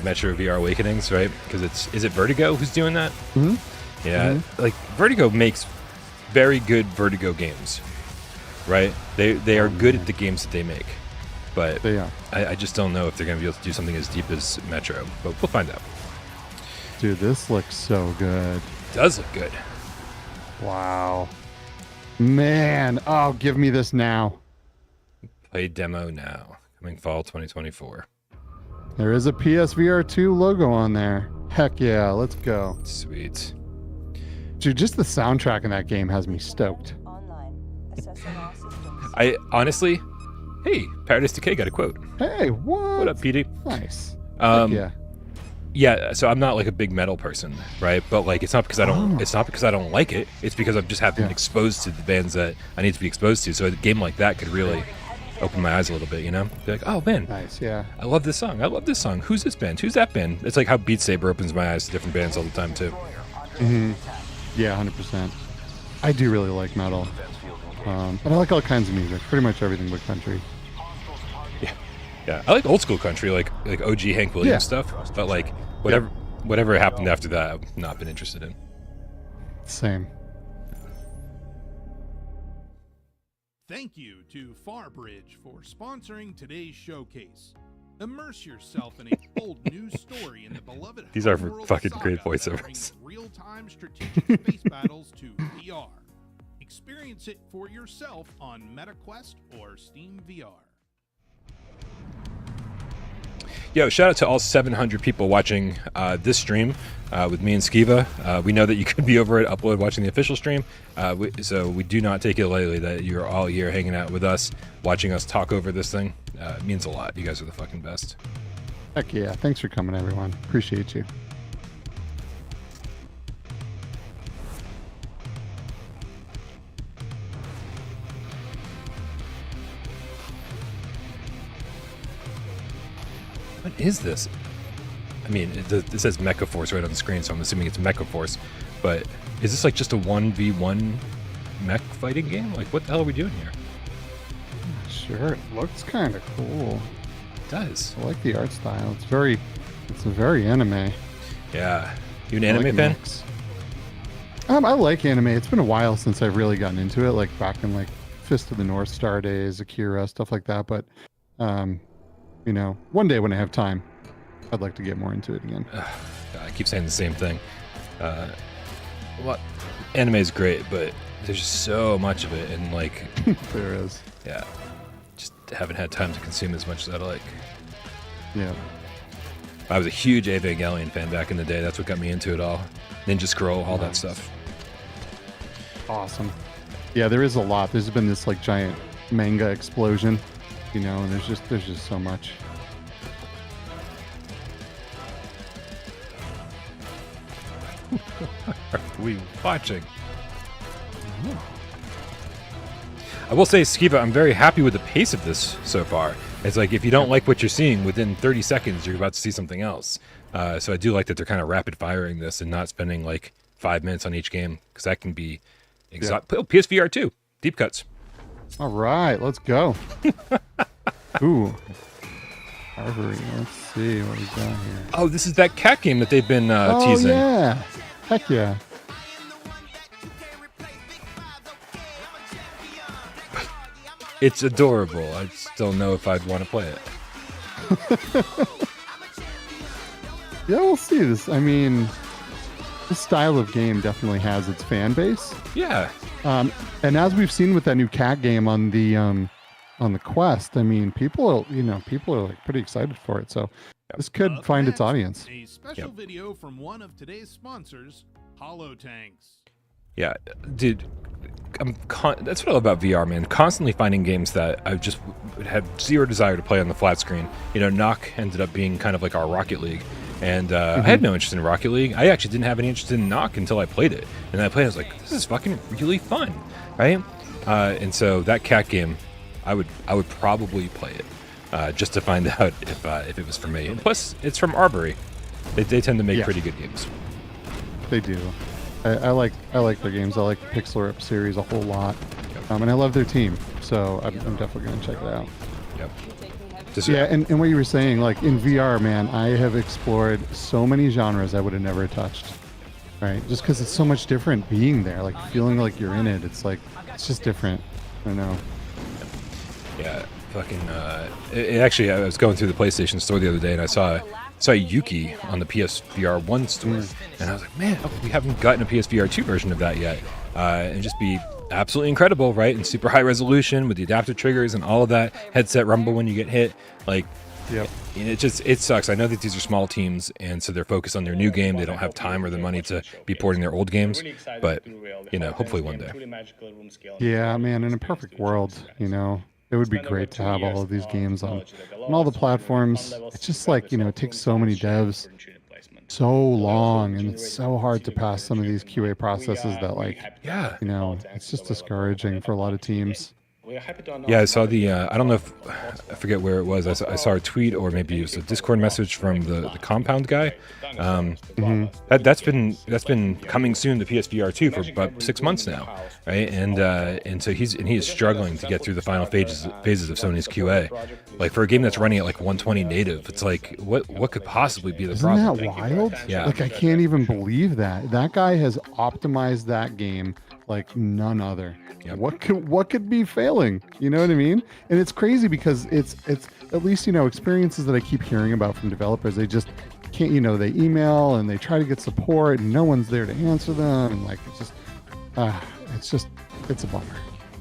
Metro VR Awakenings, right? Because is it Vertigo who's doing that? Mm-hmm. Yeah, like Vertigo makes very good Vertigo games, right? They are good at the games that they make, but they are. I just don't know if they're going to be able to do something as deep as Metro, but we'll find out. Dude, this looks so good. It does look good. Wow. Man, oh, give me this now. Play demo now. Coming fall 2024. There is a PSVR 2 logo on there. Heck yeah, let's go. Sweet. Dude, just the soundtrack in that game has me stoked. I honestly, hey, Paradise Decay got a quote. Hey, what? What up, PD? Nice. Yeah. Yeah, so I'm not like a big metal person, right? But like, it's not because I don't like it. It's because I've just haven't been exposed to the bands that I need to be exposed to. So a game like that could really open my eyes a little bit, Be like, oh man, nice, yeah. I love this song. Who's this band? Who's that band? It's like how Beat Saber opens my eyes to different bands all the time too. Mm-hmm. Yeah, 100%. I do really like metal. But I like all kinds of music, pretty much everything but country. Yeah, I like old school country, like OG Hank Williams stuff. But like whatever happened after that, I've not been interested in. Same. Thank you to Farbridge for sponsoring today's showcase. Immerse yourself in a bold new story in the beloved These are Homeworld fucking saga great that voiceovers. brings real-time strategic space battles to VR. Experience it for yourself on MetaQuest or Steam VR. Yo, shout out to all 700 people watching this stream with me and Skeeva. We know that you could be over at Upload watching the official stream, so we do not take it lightly that you're all here hanging out with us, watching us talk over this thing. It means a lot. You guys are the fucking best. Heck yeah. Thanks for coming, everyone. Appreciate you. What is this? I mean, it says Mecha Force right on the screen, so I'm assuming it's Mecha Force. But is this like just a 1v1 mech fighting game? Like, what the hell are we doing here? Sure, it looks kind of cool. It does. I like the art style. It's very anime. Yeah. You an I anime like fan? mechs. I like anime. It's been a while since I've really gotten into it, like back in like Fist of the North Star days, Akira, stuff like that. But you know, one day when I have time, I'd like to get more into it again. I keep saying the same thing. Well, anime is great, but there's just so much of it, and like, There is. yeah, just haven't had time to consume as much as I'd like. Yeah. I was a huge Evangelion fan back in the day. That's what got me into it all. Ninja Scroll, all that stuff. Awesome. Yeah, there is a lot. There's been this like giant manga explosion, you know, and there's just so much. Are we watching? I will say, Skeeva, I'm very happy with the pace of this so far. It's like if you don't like what you're seeing, within 30 seconds you're about to see something else. So I do like that they're kind of rapid firing this and not spending like 5 minutes on each game, because that can be exhausting. Oh, PSVR 2, deep cuts. All right, let's go. Ooh. Harvard, let's see what we got here. Oh, this is that cat game that they've been teasing. Oh, yeah. Heck yeah. It's adorable. I just don't know if I'd want to play it. Yeah, we'll see this. I mean, this style of game definitely has its fan base. Yeah. And as we've seen with that new cat game on the Quest, I mean, people are like pretty excited for it. So this could find its audience. A special video from one of today's sponsors, Hollow Tanks. Yeah, dude. That's what I love about VR, man. Constantly finding games that I just had zero desire to play on the flat screen. You know, Knock ended up being kind of like our Rocket League. And I had no interest in Rocket League. I actually didn't have any interest in Knock until I played it. And then I played it, I was like, this is fucking really fun, right? And so that cat game, I would probably play it just to find out if it was for me. And plus, it's from Arbory. They tend to make pretty good games. They do. I like their games. I like the Pixel Rip series a whole lot. And I love their team. So I'm definitely going to check it out. Yep. Yeah, and what you were saying, like in VR, man, I have explored so many genres I would have never touched. Right? Just because it's so much different being there, like feeling like you're in it. It's like, it's just different. I know. Yeah, fucking. Actually, I was going through the PlayStation store the other day and I saw Yuki on the PSVR 1 store. And I was like, man, we haven't gotten a PSVR 2 version of that yet. And just be absolutely incredible, right? And super high resolution with the adaptive triggers and all of that. Headset rumble when you get hit. Like, it sucks. I know that these are small teams, and so they're focused on their new game. They don't have time or the money to be porting their old games. But, you know, hopefully one day. Yeah, man, in a perfect world, you know, it would be great to have all of these games on all the platforms. It's just like, you know, it takes so many devs so long, and it's so hard to pass some of these QA processes that, like, you know, it's just discouraging for a lot of teams. Yeah, I saw the. I don't know if I forget where it was. I saw a tweet, or maybe it was a Discord message from the Compound guy. That's been coming soon to PSVR 2 for about 6 months now, right? And so he is struggling to get through the final phases of Sony's QA. Like for a game that's running at like 120 native, it's like what could possibly be the problem? Isn't that wild? Yeah. Like I can't even believe that. That guy has optimized that game like none other. Yep. What could be failing? You know what I mean? And it's crazy because it's at least, experiences that I keep hearing about from developers. They just can't, they email and they try to get support and no one's there to answer them. And like, it's a bummer.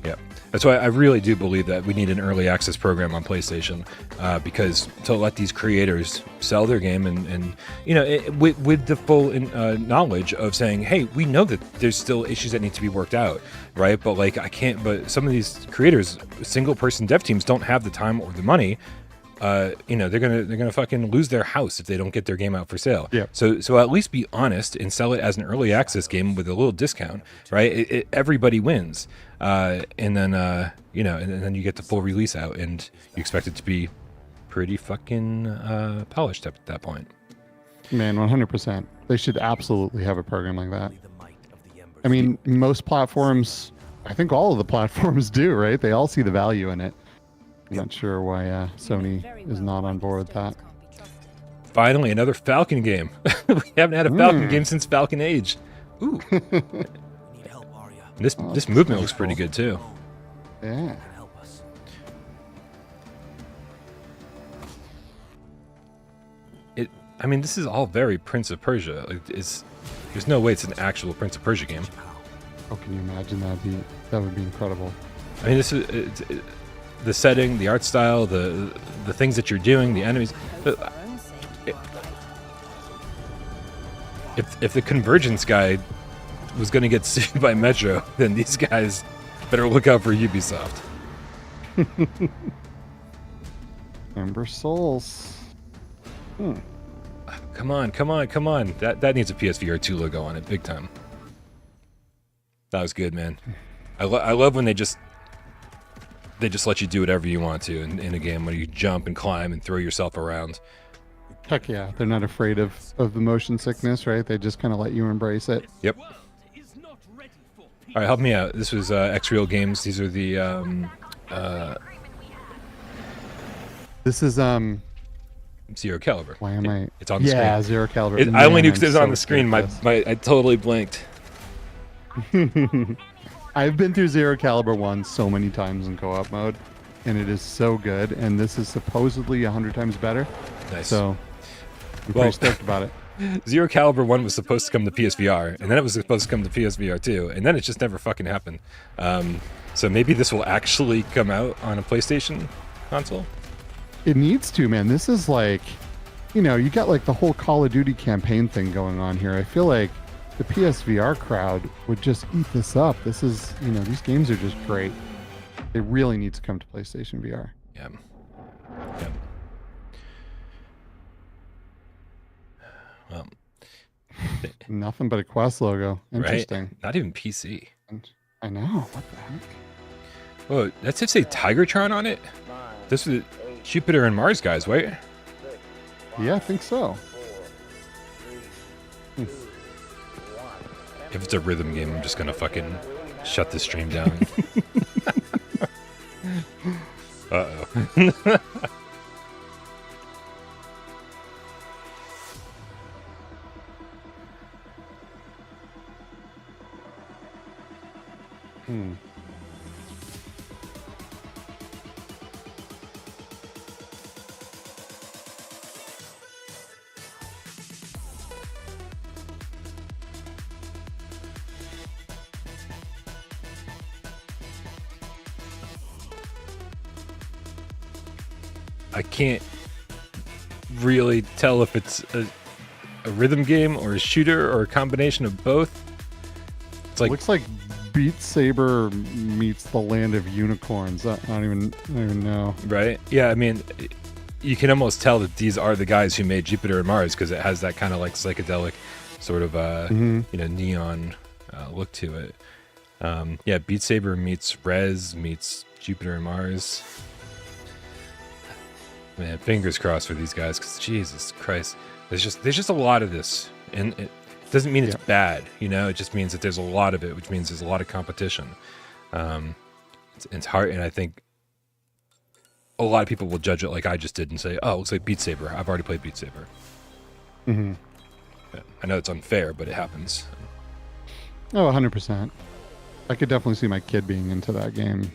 Yeah. That's why I really do believe that we need an early access program on PlayStation, because to let these creators sell their game and with the full knowledge of saying, hey, we know that there's still issues that need to be worked out, right? But like but some of these creators, single person dev teams, don't have the time or the money. They're gonna fucking lose their house if they don't get their game out for sale. Yeah. So at least be honest and sell it as an early access game with a little discount, right? Everybody wins, and then you get the full release out, and you expect it to be pretty fucking polished at that point. Man, 100%. They should absolutely have a program like that. I mean, most platforms, I think all of the platforms do, right? They all see the value in it. I'm not sure why Sony is not on board with that. Finally, another Falcon game. We haven't had a Falcon game since Falcon Age. Ooh. This movement looks pretty good too. Yeah. This is all very Prince of Persia. There's no way it's an actual Prince of Persia game. Oh, can you imagine that would be incredible. I mean, this is the setting, the art style, the things that you're doing, the enemies. If the Convergence guy was going to get sued by Metro, then these guys better look out for Ubisoft. Ember Souls. Come on. That needs a PSVR 2 logo on it, big time. That was good, man. I love when they just let you do whatever you want to in a game, where you jump and climb and throw yourself around. Heck yeah, they're not afraid of the motion sickness, right? They just kind of let you embrace it. Yep. All right, help me out. This was X-Real Games. These are the This is Zero Caliber. Why am I? It's on the screen. Yeah, Zero Caliber. I only knew because it was on the screen. I totally blinked. I've been through Zero Caliber 1 so many times in co-op mode, and it is so good. And this is supposedly 100 times better. Nice. So I'm pretty stoked about it. Zero Caliber 1 was supposed to come to PSVR, and then it was supposed to come to PSVR 2, and then it just never fucking happened. So maybe this will actually come out on a PlayStation console? It needs to, man. This is like, you got like the whole Call of Duty campaign thing going on here. I feel like the PSVR crowd would just eat this up. This is, these games are just great. They really need to come to PlayStation VR. Yeah. Well, nothing but a Quest logo. Interesting. Right? Not even PC. I know. What the heck? Oh, that said say Tigertron on it? This is Jupiter and Mars guys, right? Yeah, I think so. If it's a rhythm game, I'm just gonna fucking shut the stream down. Uh-oh. I can't really tell if it's a rhythm game or a shooter or a combination of both. It's like looks like Beat Saber meets the Land of Unicorns. I don't even know. Right? Yeah, I mean, you can almost tell that these are the guys who made Jupiter and Mars, because it has that kind of like psychedelic sort of neon look to it. Yeah, Beat Saber meets Rez meets Jupiter and Mars. Man, fingers crossed for these guys, because Jesus Christ, there's just a lot of this, and it doesn't mean it's bad, you know. It just means that there's a lot of it, which means there's a lot of competition. It's hard, and I think a lot of people will judge it like I just did and say, "Oh, it looks like Beat Saber. I've already played Beat Saber." Mm-hmm. I know it's unfair, but it happens. Oh, 100%. I could definitely see my kid being into that game.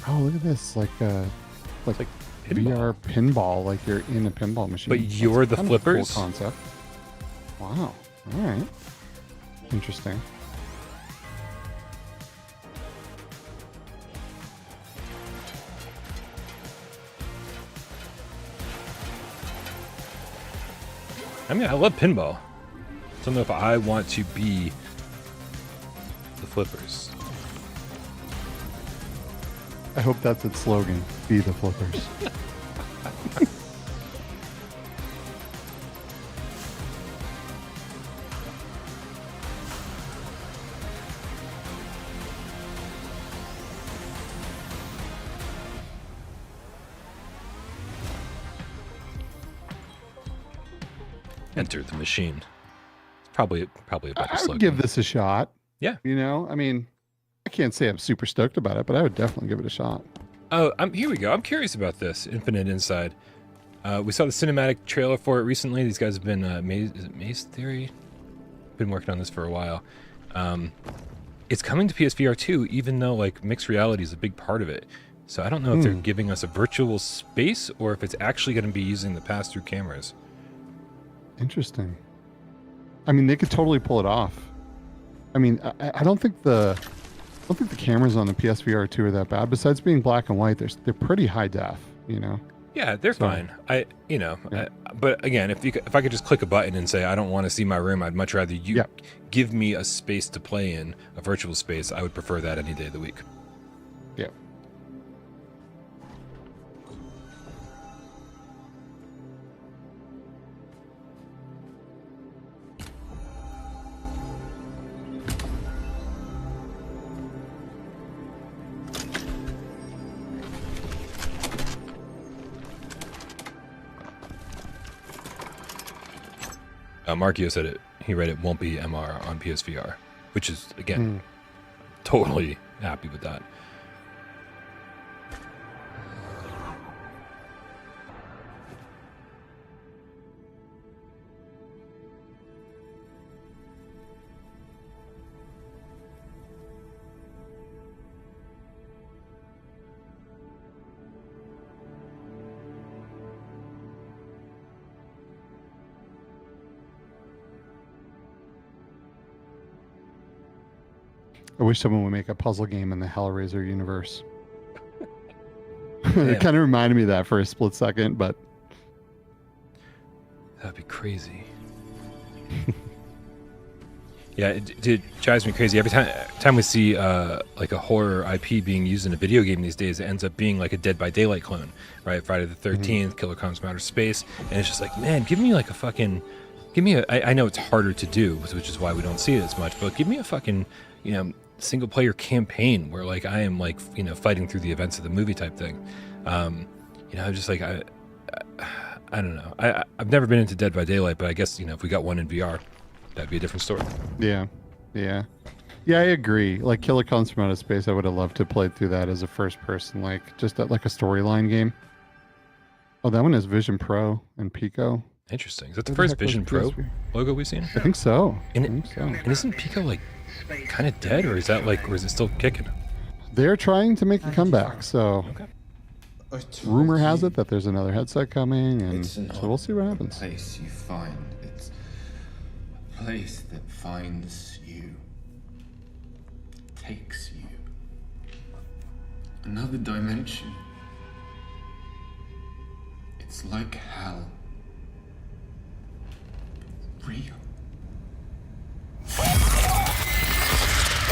Oh, look at this! Like pinball. VR pinball. Like you're in a pinball machine. But you're the flippers? Cool concept. Wow. All right. Interesting. I mean, I love pinball. I don't know if I want to be the flippers. I hope that's its slogan. Be the flippers. Enter the machine. It's probably a better I slogan. would give this a shot. Yeah. You know, I mean, I can't say I'm super stoked about it, but I would definitely give it a shot. Oh, here we go. I'm curious about this Infinite Inside. We saw the cinematic trailer for it recently. These guys have been Maze Theory. Been working on this for a while. It's coming to PSVR 2, even though like mixed reality is a big part of it. So I don't know if they're giving us a virtual space or if it's actually going to be using the pass-through cameras. Interesting. I mean, they could totally pull it off. I mean, I don't think the cameras on the PSVR 2 are that bad. Besides being black and white, they're pretty high def. You know. Yeah, they're fine. But again, if I could just click a button and say I don't want to see my room, I'd much rather you give me a space to play in, a virtual space. I would prefer that any day of the week. Yeah. Markio said it. He read it won't be MR on PSVR, which is again totally happy with that. I wish someone would make a puzzle game in the Hellraiser universe. It kind of reminded me of that for a split second, but that'd be crazy. Yeah, it drives me crazy every time we see like a horror IP being used in a video game these days. It ends up being like a Dead by Daylight clone, right? Friday the 13th, Killer comes from Outer Space, and it's just like, man, give me I know it's harder to do, which is why we don't see it as much, but give me a fucking, single player campaign where like I am like, fighting through the events of the movie type thing. Just like I don't know. I've never been into Dead by Daylight, but I guess, if we got one in VR, that'd be a different story. Yeah, I agree. Like Killer Comes from Outer Space, I would have loved to play through that as a first person, like just like a storyline game. Oh, that one has Vision Pro and Pico. Interesting. Is that the first Vision Pro logo we've seen? I think so. And isn't Pico like kind of dead, or is it still kicking? They're trying to make a comeback, so rumor has it that there's another headset coming, and so we'll see what happens. Place you find. It's a place that finds you, takes you. Another dimension. It's like hell. Real.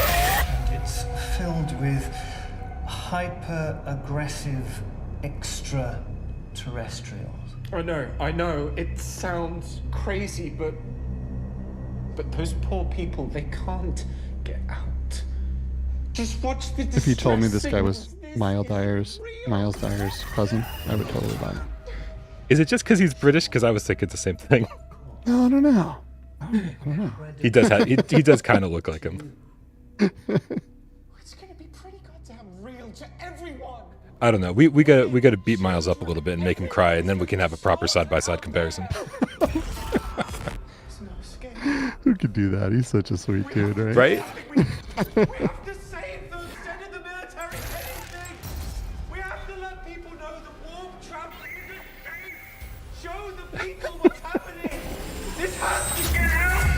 And it's filled with hyper-aggressive extraterrestrials. I know. It sounds crazy, but but those poor people, they can't get out. Just watch the If you told me this distress guy was signals. Miles Dyer's cousin, I would totally buy it. Is it just because he's British? Because I was thinking the same thing. No, I don't know. I don't know. He does have. He does kind of look like him. It's gonna be pretty goddamn real to everyone. I don't know. We got to beat Miles up a little bit and make him cry, and then we can have a proper side by side comparison. Who could do that? He's such a sweet dude, right? Right? We have to save them. Send in the military. Anything. We have to let people know the warp trap isn't safe. Show the people what's happening. This has to get out.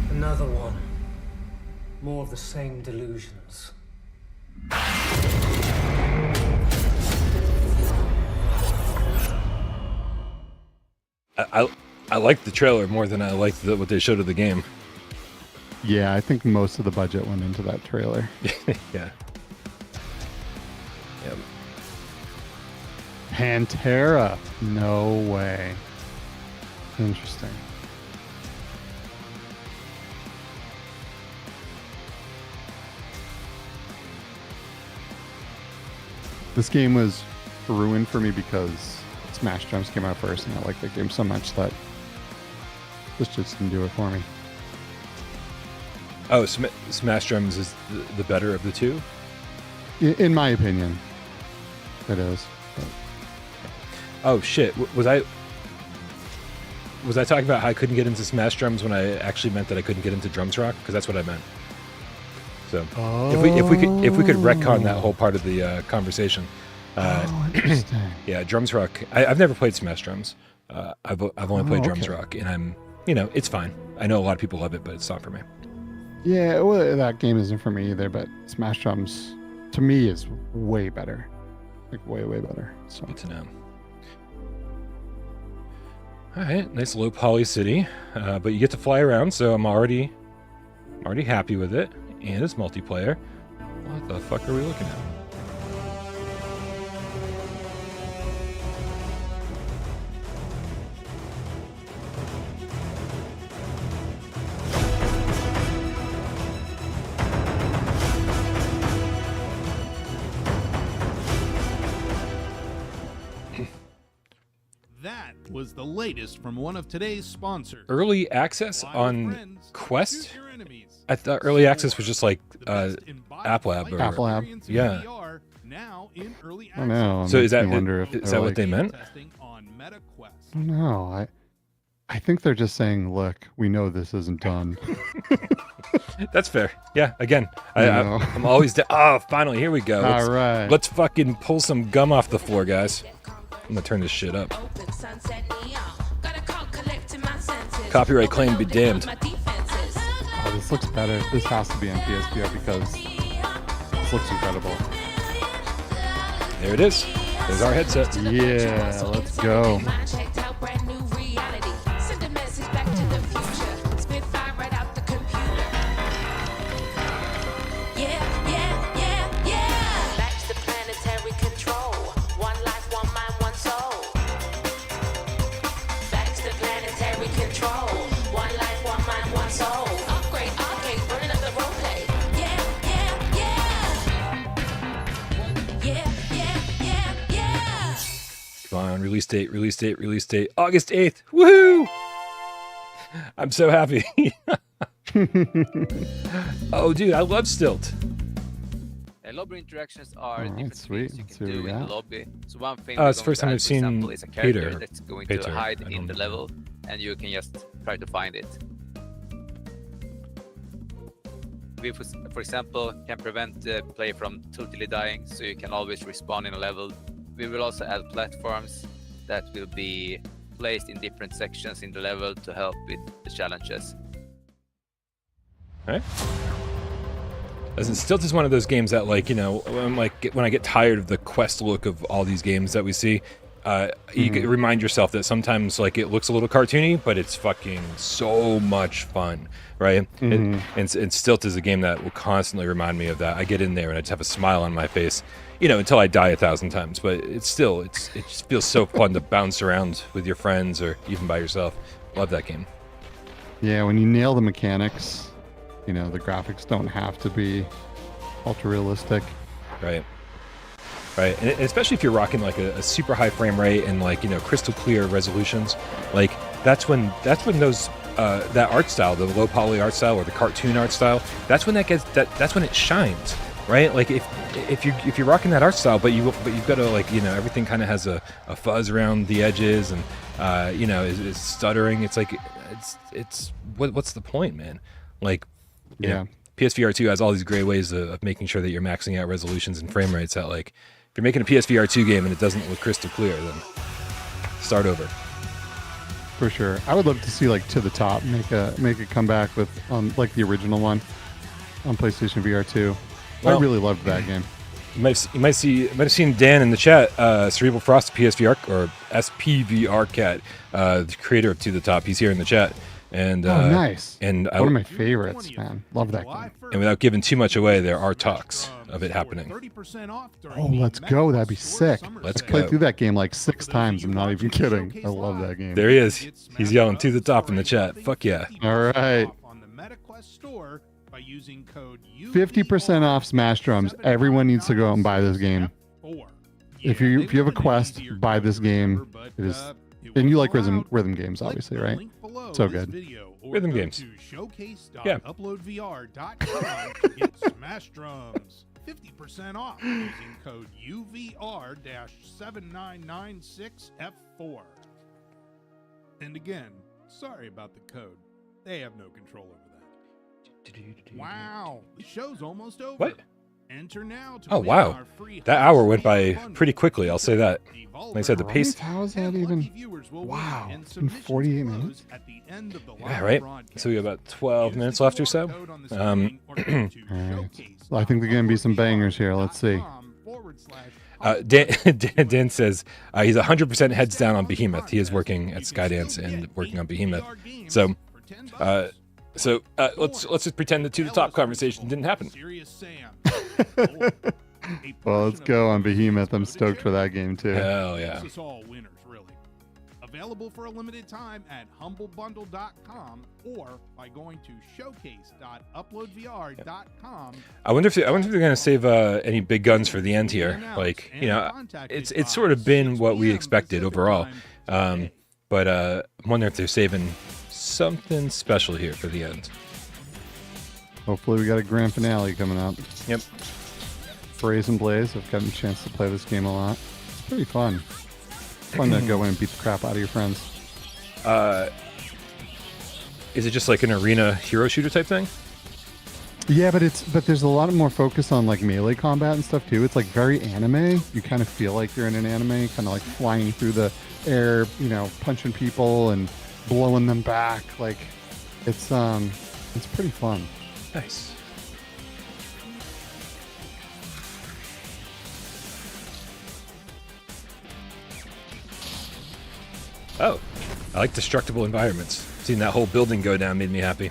Another one. More of the same delusions. I like the trailer more than I liked what they showed of the game. Yeah, I think most of the budget went into that trailer. Yeah. Yep. Pantera. No way. Interesting. This game was ruined for me because Smash Drums came out first, and I liked that game so much that this just didn't do it for me. Oh, Smash Drums is the better of the two? In my opinion, it is. But... Oh shit! Was I talking about how I couldn't get into Smash Drums when I actually meant that I couldn't get into Drums Rock? Because that's what I meant. So if we could retcon that whole part of the conversation. Interesting. Yeah, Drums Rock. I've never played Smash Drums. I've only played Drums Rock, and it's fine. I know a lot of people love it, but it's not for me. Yeah, well, that game isn't for me either. But Smash Drums, to me, is way better. Like way better. So good to know. All right, nice low poly city, but you get to fly around, so I'm already happy with it. And it's multiplayer. What the fuck are we looking at? That was the latest from one of today's sponsors. Early access on Quest? I thought early access was just like Apple App. Apple App. Yeah. I know. So is that like, what they meant? No, I think they're just saying, look, we know this isn't done. That's fair. Yeah, again, I'm always oh, finally, here we go. All right. Let's fucking pull some gum off the floor, guys. I'm gonna turn this shit up. Copyright claim be damned. Oh, this looks better. This has to be on PSVR because this looks incredible. There it is. There's our headset. Yeah, let's go. Come on, release date, August 8th. Woohoo! I'm so happy. Oh, dude, I love Stilt. Lobby interactions are All right, different sweet. things you Let's can see what do we in the got. lobby. So one thing Oh, it's the first time I've seen is a character Peter. that's going Peter, to hide I in don't the level, and you can just try to find it. We, for example, can prevent the player from totally dying, so you can always respawn in a level. We will also add platforms that will be placed in different sections in the level to help with the challenges. All right. As in, Stilt is one of those games that, like, you know, when I get tired of the quest look of all these games that we see, you can remind yourself that sometimes like it looks a little cartoony, but it's fucking so much fun, right? And Stilt is a game that will constantly remind me of that. I get in there and I just have a smile on my face, until I die 1,000 times. But it just feels so fun to bounce around with your friends or even by yourself. Love that game. Yeah, when you nail the mechanics, the graphics don't have to be ultra realistic. Right. Right, and especially if you're rocking like a super high frame rate and like crystal clear resolutions, like that's when those that art style, the low poly art style or the cartoon art style, that's when that's when it shines, right? Like if you're rocking that art style, but you've got to like everything kind of has a fuzz around the edges and is stuttering. It's like what's the point, man? Like PSVR 2 has all these great ways of making sure that you're maxing out resolutions and frame rates that like. If you're making a PSVR 2 game and it doesn't look crystal clear, then start over. For sure. I would love to see like To the Top make a comeback with like the original one on PlayStation VR 2. I really loved that game. You might have seen Dan in the chat, Cerebral Frost PSVR or SPVR Cat, the creator of To the Top. He's here in the chat. And nice. And one of my favorites, man. Love that game. And without giving too much away, there are talks of it happening. Oh, let's go. That'd be sick. Let's go. Played through that game like 6 times. I'm not even kidding. I love that game. There he is. He's yelling To the Top in the chat. Fuck yeah. All right. 50% off Smash Drums. Everyone needs to go out and buy this game. If you have a Quest, buy this game. It is, and you like rhythm games, obviously, right? So good. Rhythm games. Yeah. Uploadvr.com to get Smash Drums. 50% off using code UVR-7996F4. And again, sorry about the code. They have no control over that. Wow, the show's almost over. What? Enter now to oh wow, that hour went by pretty quickly. I'll say that. Like I said, the pace. How is that even? Wow, it's been 48 minutes. Yeah, right. So we got about 12 minutes left or so. All right. Well, I think there're gonna be some bangers here. Let's see. Dan says he's 100% heads down on Behemoth. He is working at Skydance and working on Behemoth. So let's just pretend the To the Top conversation didn't happen. Well, let's go on Behemoth. I'm stoked for that game too. Hell yeah. This is all winners, really. Available for a limited time at humblebundle.com or by going to showcase.uploadvr.com. I wonder if they're going to save any big guns for the end here. Like, it's sort of been what we expected overall. But I wonder if they're saving something special here for the end. Hopefully we got a grand finale coming up. Yep. Brazen Blaze, I've gotten a chance to play this game a lot. It's pretty fun. Fun to go in and beat the crap out of your friends. Is it just like an arena hero shooter type thing? Yeah, but there's a lot more focus on like melee combat and stuff too. It's like very anime. You kind of feel like you're in an anime, kind of like flying through the air, punching people and blowing them back. Like it's pretty fun. Nice. Oh, I like destructible environments. Seeing that whole building go down made me happy.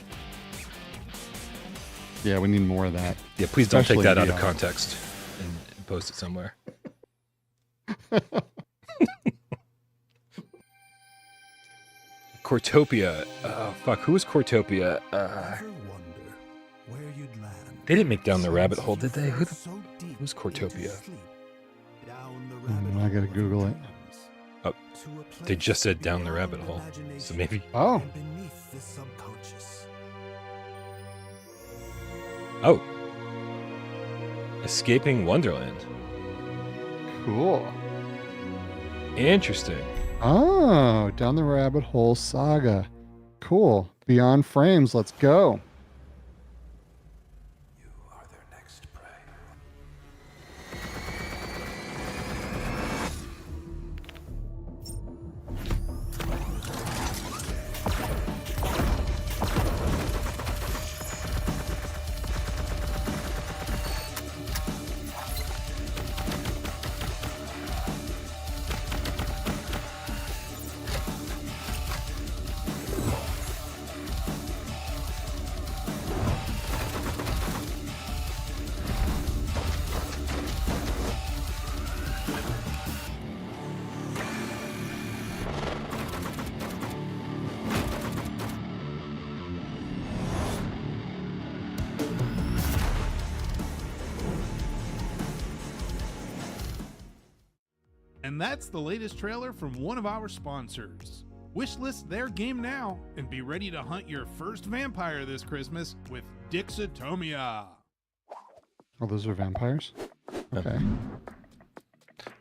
Yeah, we need more of that. Yeah, please don't take that out of context and post it somewhere. Cortopia. Oh, fuck. Who was Cortopia? They didn't make Down the Rabbit Hole, did they? Who's Cortopia? I gotta Google it. Oh, they just said Down the Rabbit Hole. So maybe. Oh. Oh. Escaping Wonderland. Cool. Interesting. Oh, Down the Rabbit Hole Saga. Cool. Beyond Frames, let's go. You are their next prey. And that's the latest trailer from one of our sponsors. Wishlist their game now and be ready to hunt your first vampire this Christmas with Dixotomia. Oh, those are vampires? Okay.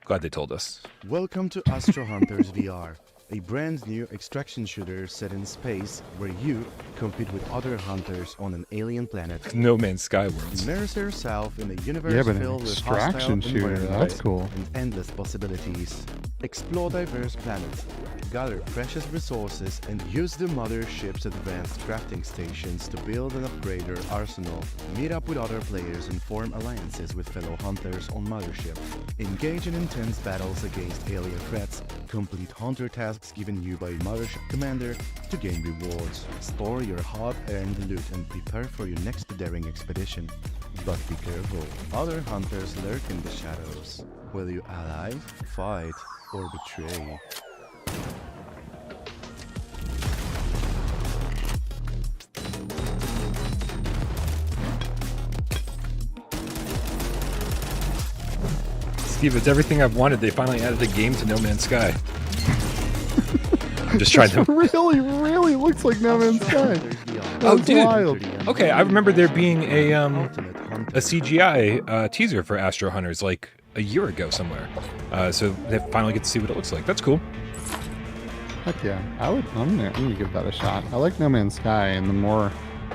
Glad they told us. Welcome to Astro Hunters VR, a brand new extraction shooter set in space where you compete with other hunters on an alien planet. No Man's Sky worlds. Immerse yourself in a universe but an filled with extraction hostile shooter, environments that's cool. and endless possibilities. Explore diverse planets, gather precious resources, and use the mothership's advanced crafting stations to build and upgrade your arsenal. Meet up with other players and form alliances with fellow hunters on Mothership. Engage in intense battles against alien threats. Complete hunter tasks given you by Mothership Commander to gain rewards. Store your hard-earned loot and prepare for your next daring expedition. But be careful, other hunters lurk in the shadows. Will you ally, fight, or betray? Skeeva, it's everything I've wanted. They finally added a game to No Man's Sky. I'm just trying to... really looks like No Man's Sky. Oh, That's dude. wild. Okay, I remember there being a CGI teaser for Astro Hunters like a year ago somewhere. So they finally get to see what it looks like. That's cool. Heck yeah. I'm gonna give that a shot. I like No Man's Sky, and the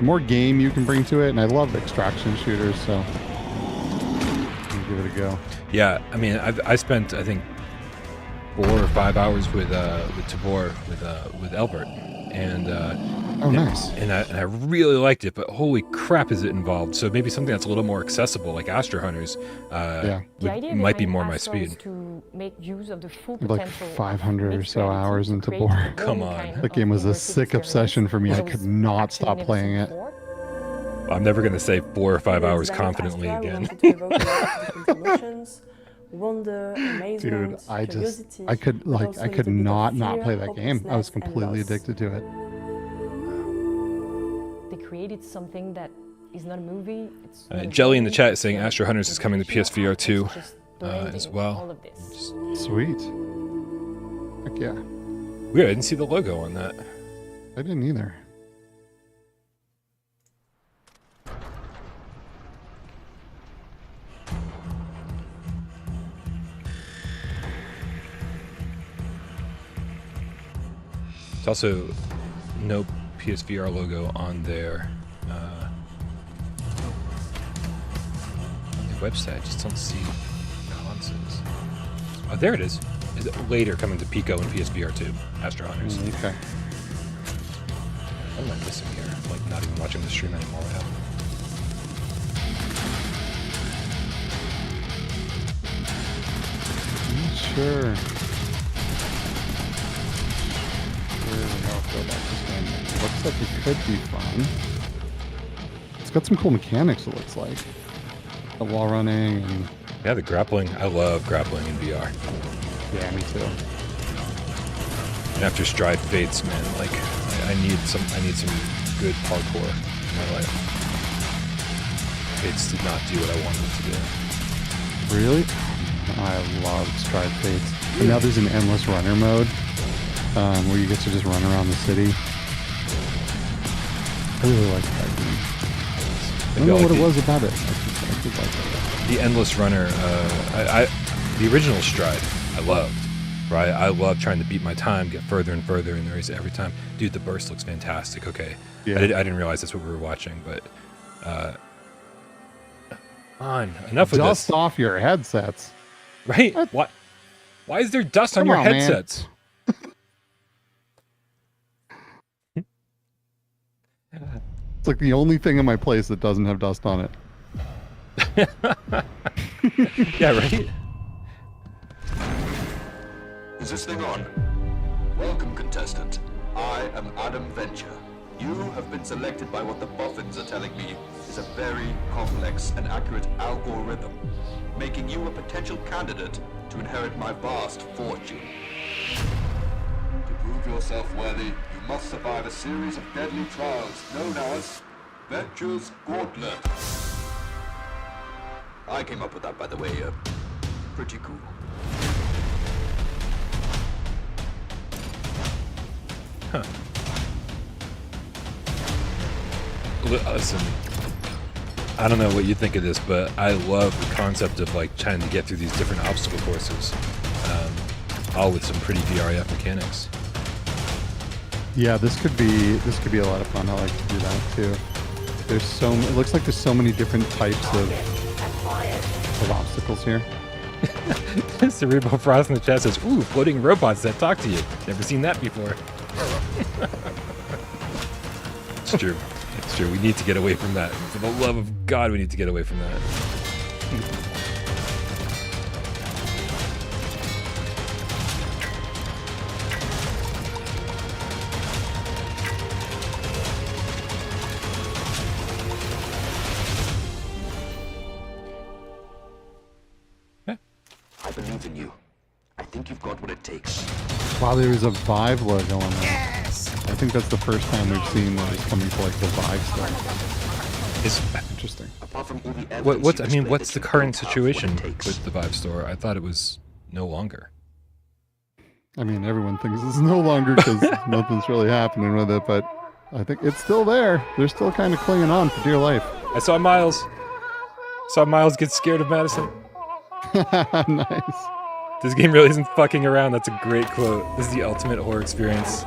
more game you can bring to it, and I love extraction shooters, so I'm gonna give it a go. Yeah, I mean, I spent, I think, 4 or 5 hours with Tabor with Albert, and nice. And I really liked it, but holy crap, is it involved? So maybe something that's a little more accessible, like Astro Hunters, might be more my speed. To make use of the full Like 500 or so hours in Tabor. Come on. That game was a sick obsession for me. I could not stop playing it. I'm never going to say 4 or 5 hours confidently again. Wonder, dude, I could not play that game. I was completely addicted to it. They created something that is not a movie. It's Jelly in the chat is saying Astro Hunters is coming to PSVR 2 as well. Sweet. Heck yeah. Weird, I didn't see the logo on that. I didn't either. There's also no PSVR logo on their website. I just don't see consoles. Oh, there it is. Is it later coming to Pico and PSVR 2? Astro Hunters. Okay. What am I missing here? I'm like not even watching the stream anymore. Sure. Looks like it could be fun. It's got some cool mechanics, it looks like. The wall running and... Yeah, the grappling. I love grappling in VR. Yeah, me too. And after Stride Fates, man, like I need some good parkour in my life. Fates did not do what I wanted it to do. Really? I love Stride Fates. And now there's an endless runner mode. Where you get to just run around the city. I really like that game. I don't know what it was about it. I did like it. The Endless Runner, the original Stride, I loved. Right? I love trying to beat my time, get further and further in the race every time. Dude, the burst looks fantastic. Okay, yeah. I didn't realize that's what we were watching, but on enough of this. Dust off your headsets. Right? What? Why is there dust on your headsets? It's like the only thing in my place that doesn't have dust on it. Yeah, right? Is this thing on? Welcome, contestant. I am Adam Venture. You have been selected by what the boffins are telling me is a very complex and accurate algorithm, making you a potential candidate to inherit my vast fortune. To prove yourself worthy, you must survive a series of deadly trials known as Venture's Gauntlet. I came up with that, by the way. Pretty cool. Huh. Listen, I don't know what you think of this, but I love the concept of like trying to get through these different obstacle courses, all with some pretty VRF mechanics. Yeah, this could be a lot of fun. I like to do that too. It looks like there's so many different types of obstacles here. Cerebral Frost in the chat says, "Ooh, floating robots that talk to you. Never seen that before." It's true. It's true. We need to get away from that. For the love of God, we need to get away from that. I believe in you. I think you've got what it takes. Wow, there is a Vive logo on there. Yes! I think that's the first time we've seen that it's coming for like the Vive stuff. It's interesting. What's the current situation with the Vive store? I thought it was no longer. I mean, everyone thinks it's no longer because nothing's really happening with it, but I think it's still there. They're still kind of clinging on for dear life. I saw Miles. Get scared of Madison. Nice. This game really isn't fucking around. That's a great quote. This is the ultimate horror experience.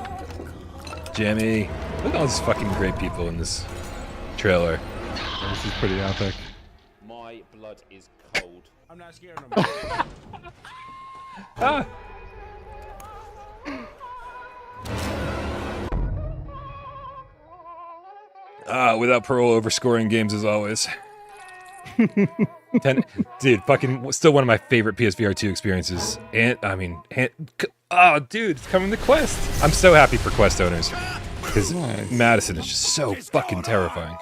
GMT. Look at all these fucking great people in this trailer. This is pretty epic. My blood is cold. I'm not scared no more. Ah! Without Parole overscoring games as always. 10, dude, fucking still one of my favorite PSVR 2 experiences. And dude, it's coming to Quest. I'm so happy for Quest owners because Madison is just so fucking terrifying.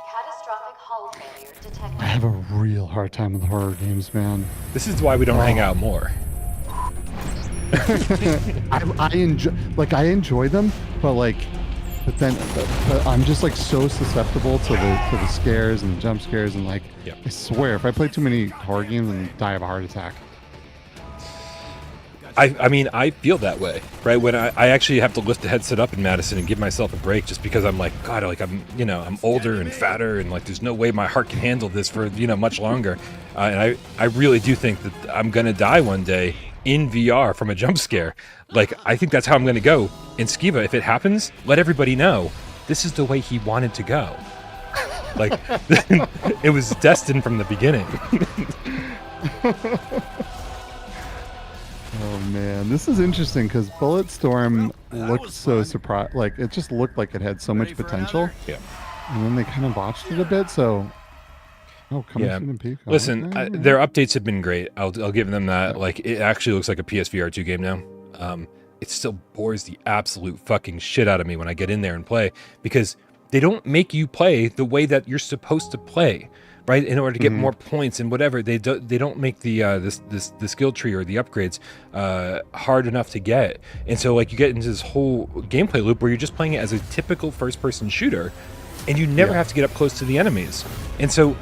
I have a real hard time with horror games, man. This is why we don't hang out more. I enjoy them, but then I'm just like so susceptible to the scares and the jump scares and like I swear if I play too many horror games and die of a heart attack. I mean I feel that way, right? When I actually have to lift the headset up in Madison and give myself a break just because I'm like, God, like I'm older and fatter and like there's no way my heart can handle this for much longer. And I really do think that I'm gonna die one day in VR from a jump scare. Like, I think that's how I'm going to go. In Skeeva, if it happens, let everybody know this is the way he wanted to go. Like, it was destined from the beginning. Oh man, this is interesting because Bulletstorm looked so surprised. Like, it just looked like it had so much potential. Yeah. And then they kind of botched it a bit, so... Oh, coming soon in Pico. Listen, their updates have been great. I'll give them that. Like, it actually looks like a PSVR 2 game now. It still bores the absolute fucking shit out of me when I get in there and play because they don't make you play the way that you're supposed to play, right? In order to get more points and whatever, they don't make the the skill tree or the upgrades hard enough to get, and so like you get into this whole gameplay loop where you're just playing it as a typical first-person shooter, and you never have to get up close to the enemies, and so.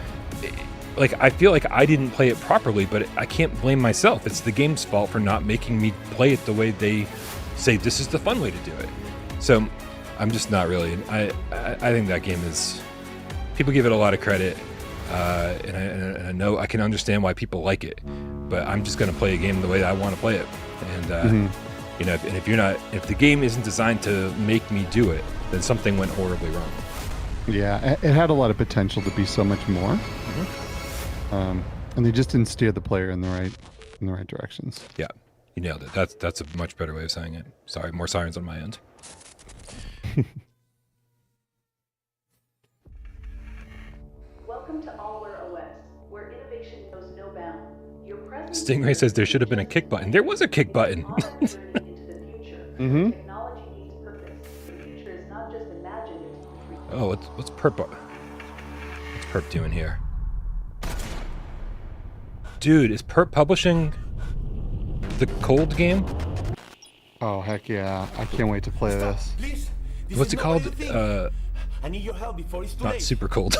Like, I feel like I didn't play it properly, but I can't blame myself. It's the game's fault for not making me play it the way they say this is the fun way to do it. So I'm just not really. I think that game is. People give it a lot of credit, and I know I can understand why people like it, but I'm just going to play a game the way I want to play it. And if the game isn't designed to make me do it, then something went horribly wrong. Yeah, it had a lot of potential to be so much more. And they just didn't steer the player in the right directions. Yeah, you nailed it. That's a much better way of saying it. Sorry, more sirens on my end. Welcome to Allware OS, where innovation knows no bound. Your presence Stingray says there should have been a kick button. There was a kick button. Mm-hmm. Technology needs purpose. The future is not just imagined. Oh, what's Perp doing here? Dude, is Perp publishing the Cold game? Oh, heck yeah. I can't wait to play this. What's it called? Not Super Cold.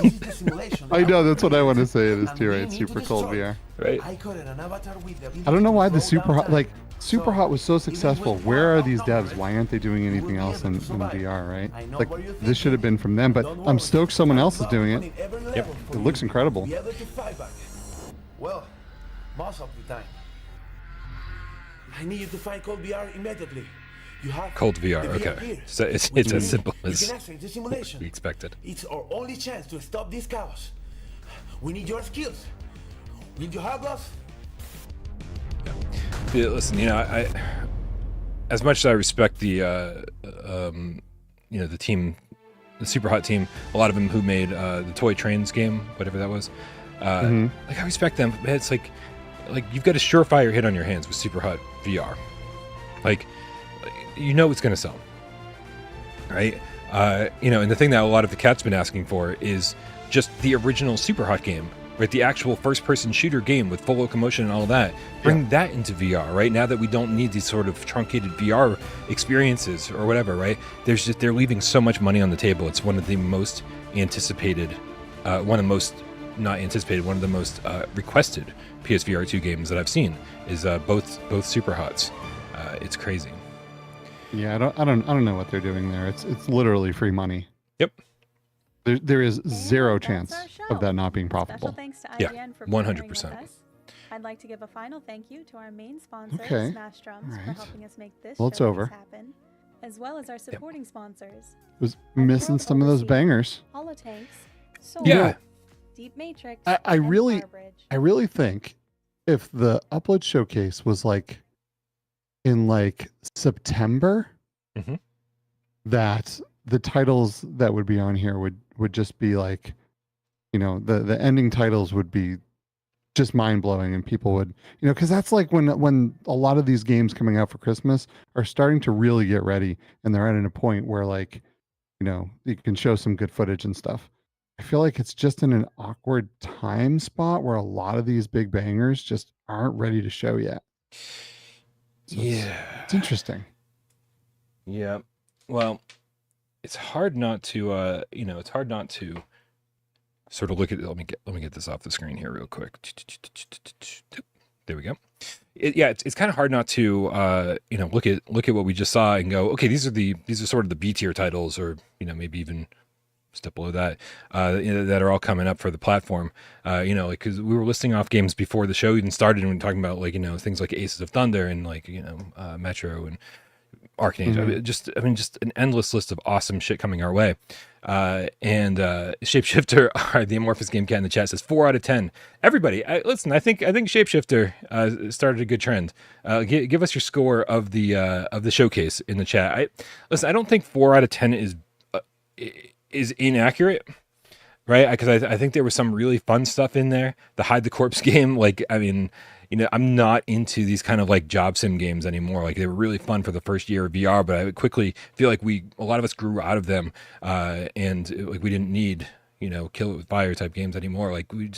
I know, that's what I want to say it is too, right? Super Cold VR. Right. I don't know why the super hot, like, Superhot was so successful. Where are these devs? Why aren't they doing anything else in VR, right? Like, this should have been from them, but I'm stoked someone else is doing it. Yep. It looks incredible. Well, most of the time. I need you to find Cold VR immediately. You have Cold VR, the okay. here. So it's as simple as You can access the simulation. we expected. It's our only chance to stop this chaos. We need your skills. Will you help us? Yeah, listen, I as much as I respect the the team, the Superhot team, a lot of them who made the Toy Trains game, whatever that was, like I respect them. It's like you've got a surefire hit on your hands with Superhot VR. Like, it's going to sell, right? And the thing that a lot of the cat's been asking for is just the original Superhot game, right? The actual first-person shooter game with full locomotion and all that. Bring that into VR, right? Now that we don't need these sort of truncated VR experiences or whatever, right? They're leaving so much money on the table. It's one of the most anticipated, one of the most requested PSVR 2 games that I've seen is both Superhots. It's crazy. Yeah, I don't know what they're doing there. It's literally free money. Yep. There is zero chance of that not being profitable. Special thanks to Yeah, IGN for 100%. partnering with us. I'd like to give a final thank you to our main sponsor, Okay. Smash Drums, for Alright. helping us make this Well, it's showcase over. happen, as well as our supporting sponsors, Was missing some of those bangers. Holotanks, Soul, Yeah. Deep Matrix, I and really Starbridge. I really think if the upload showcase was like in like September, Mhm. that the titles that would be on here would just be like, the ending titles would be just mind blowing, and people would, because that's like when a lot of these games coming out for Christmas are starting to really get ready, and they're at a point where like, you can show some good footage and stuff. I feel like it's just in an awkward time spot where a lot of these big bangers just aren't ready to show yet. So it's interesting. Yeah. Well, it's hard not to sort of look at. Let me get this off the screen here real quick. There we go. It's kind of hard not to look at what we just saw and go, okay, these are sort of the B tier titles, or maybe even step below that, that are all coming up for the platform. Because we were listing off games before the show even started, and we were talking about things like Aces of Thunder and Metro and Arcane. Mhm. Just an endless list of awesome shit coming our way. And Shapeshifter, the Amorphous Game Cat in the chat, says 4 out of 10. Everybody, listen. I think Shapeshifter started a good trend. Give us your score of the showcase in the chat. I don't think 4 out of 10 is inaccurate, right? Because I think there was some really fun stuff in there. The Hide the Corpse game, I'm not into these kind of like job sim games anymore. Like, they were really fun for the first year of VR, but I would quickly feel like a lot of us grew out of them, and we didn't need kill it with fire type games anymore. Like, we're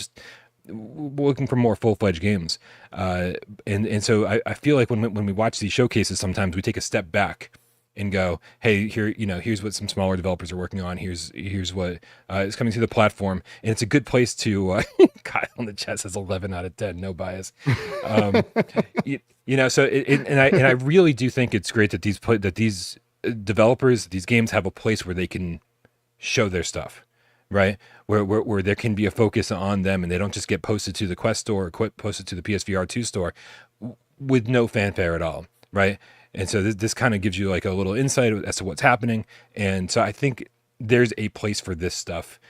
looking for more full-fledged games, and so I feel like when we watch these showcases, sometimes we take a step back and go, hey, here's what some smaller developers are working on. Here's what is coming to the platform, and it's a good place to. Kyle in the chat says 11 out of 10, no bias. So I really do think it's great that these developers, these games have a place where they can show their stuff, right? Where there can be a focus on them, and they don't just get posted to the Quest store or posted to the PSVR 2 store with no fanfare at all, right? And so this kind of gives you like a little insight as to what's happening. And so I think there's a place for this stuff,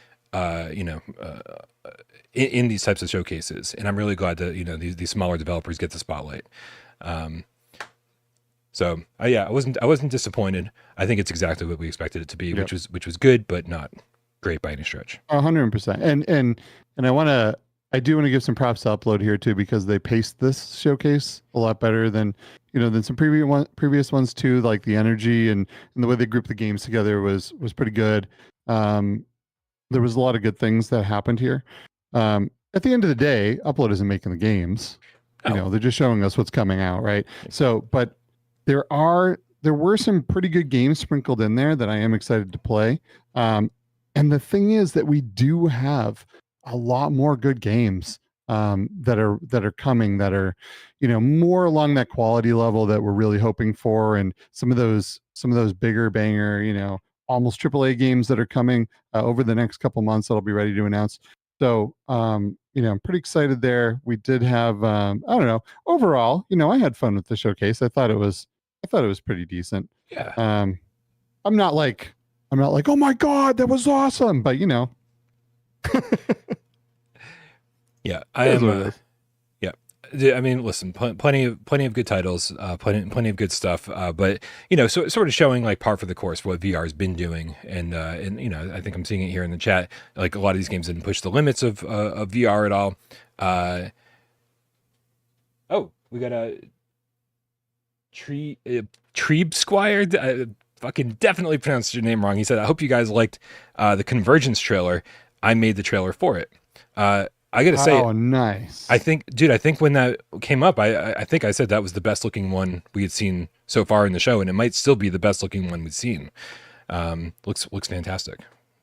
in these types of showcases. And I'm really glad that, these smaller developers get the spotlight. I wasn't disappointed. I think it's exactly what we expected it to be, Yep. which was good, but not great by any stretch. 100%. And I do want to give some props to Upload here too, because they paced this showcase a lot better than some previous ones too. Like the energy and the way they grouped the games together was pretty good. There was a lot of good things that happened here. At the end of the day, Upload isn't making the games. They're just showing us what's coming out, right? So, but there were some pretty good games sprinkled in there that I am excited to play. And the thing is that we do have a lot more good games that are coming, that are, more along that quality level that we're really hoping for, and some of those bigger banger, almost AAA games that are coming over the next couple months that'll be ready to announce. So, I'm pretty excited there. We did have, I don't know, overall, I had fun with the showcase. I thought it was pretty decent. Yeah. I'm not like, oh my God, that was awesome. But yeah, I am. Yeah, I mean, listen, plenty of good titles, plenty of good stuff. But so sort of showing like par for the course what VR has been doing, and I think I'm seeing it here in the chat. Like a lot of these games didn't push the limits of VR at all. We got a Treeb Squire. Fucking definitely pronounced your name wrong. He said, "I hope you guys liked the Convergence trailer. I made the trailer for it." I gotta say, oh, nice. I think when that came up, I think I said that was the best looking one we had seen so far in the show, and it might still be the best looking one we've seen. Looks fantastic.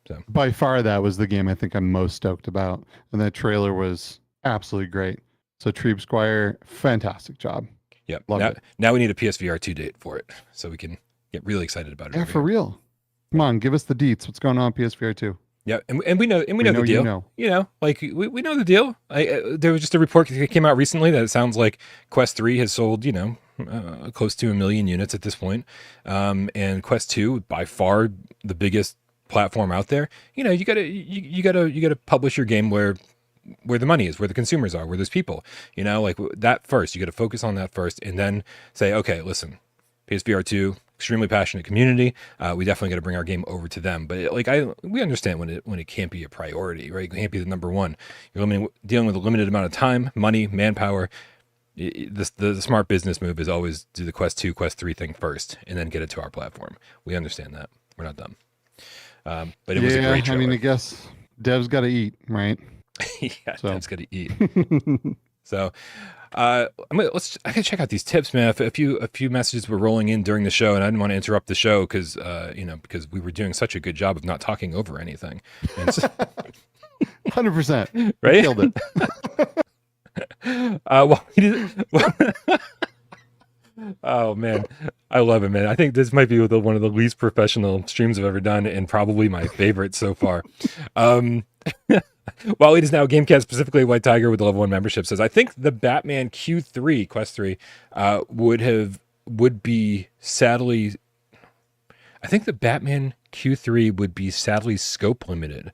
So by far, that was the game I think I'm most stoked about, and that trailer was absolutely great. So Treeb Squire, fantastic job. Yeah, Loved it. Now we need a PSVR 2 date for it, so we can get really excited about it. Yeah, for real. Come on, give us the deets. What's going on PSVR 2? Yeah, and we know the deal. Like we know the deal. There was just a report that came out recently that it sounds like Quest 3 has sold, close to 1 million units at this point. And Quest 2, by far the biggest platform out there. You gotta publish your game where the money is, where the consumers are, where there's people. Like that first. You got to focus on that first, and then say, okay, listen, PSVR 2. Extremely passionate community. We definitely got to bring our game over to them. But we understand when it can't be a priority, right? It can't be the number one. You're dealing with a limited amount of time, money, manpower. The smart business move is always do the Quest 2, Quest 3 thing first, and then get it to our platform. We understand that. We're not dumb. But it was a great trailer. I guess devs got to eat, right? Yeah, devs got to eat. So. I gotta check out these tips, man. A few messages were rolling in during the show, and I didn't want to interrupt the show because we were doing such a good job of not talking over anything. 100%, right? Killed it. Oh man, I love it, man. I think this might be one of the least professional streams I've ever done, and probably my favorite so far. While it is now Gamecast, specifically White Tiger with the level 1 membership, says, I think the Batman Q3, Quest 3, would be sadly scope limited.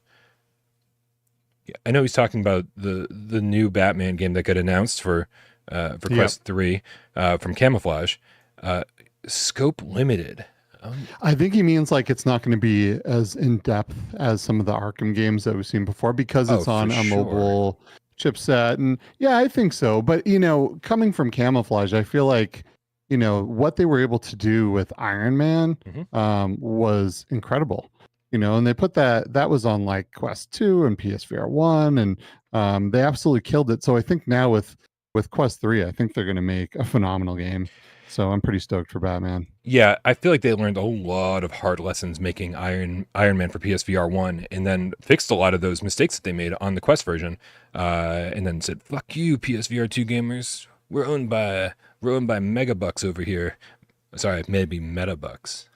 Yeah, I know he's talking about the new Batman game that got announced for Quest 3 from Camouflage. Scope limited. I think he means like it's not going to be as in depth as some of the Arkham games that we've seen before because it's on a mobile chipset. And yeah, I think so. But, coming from Camouflage, I feel like, what they were able to do with Iron Man was incredible. And they put that was on like Quest 2 and PSVR 1, and they absolutely killed it. So I think now with Quest 3, I think they're going to make a phenomenal game. So I'm pretty stoked for Batman. Yeah, I feel like they learned a lot of hard lessons making Iron Man for PSVR 1, and then fixed a lot of those mistakes that they made on the Quest version, and then said, "Fuck you, PSVR 2 gamers. We're owned by Megabucks over here." Sorry, maybe Metabucks.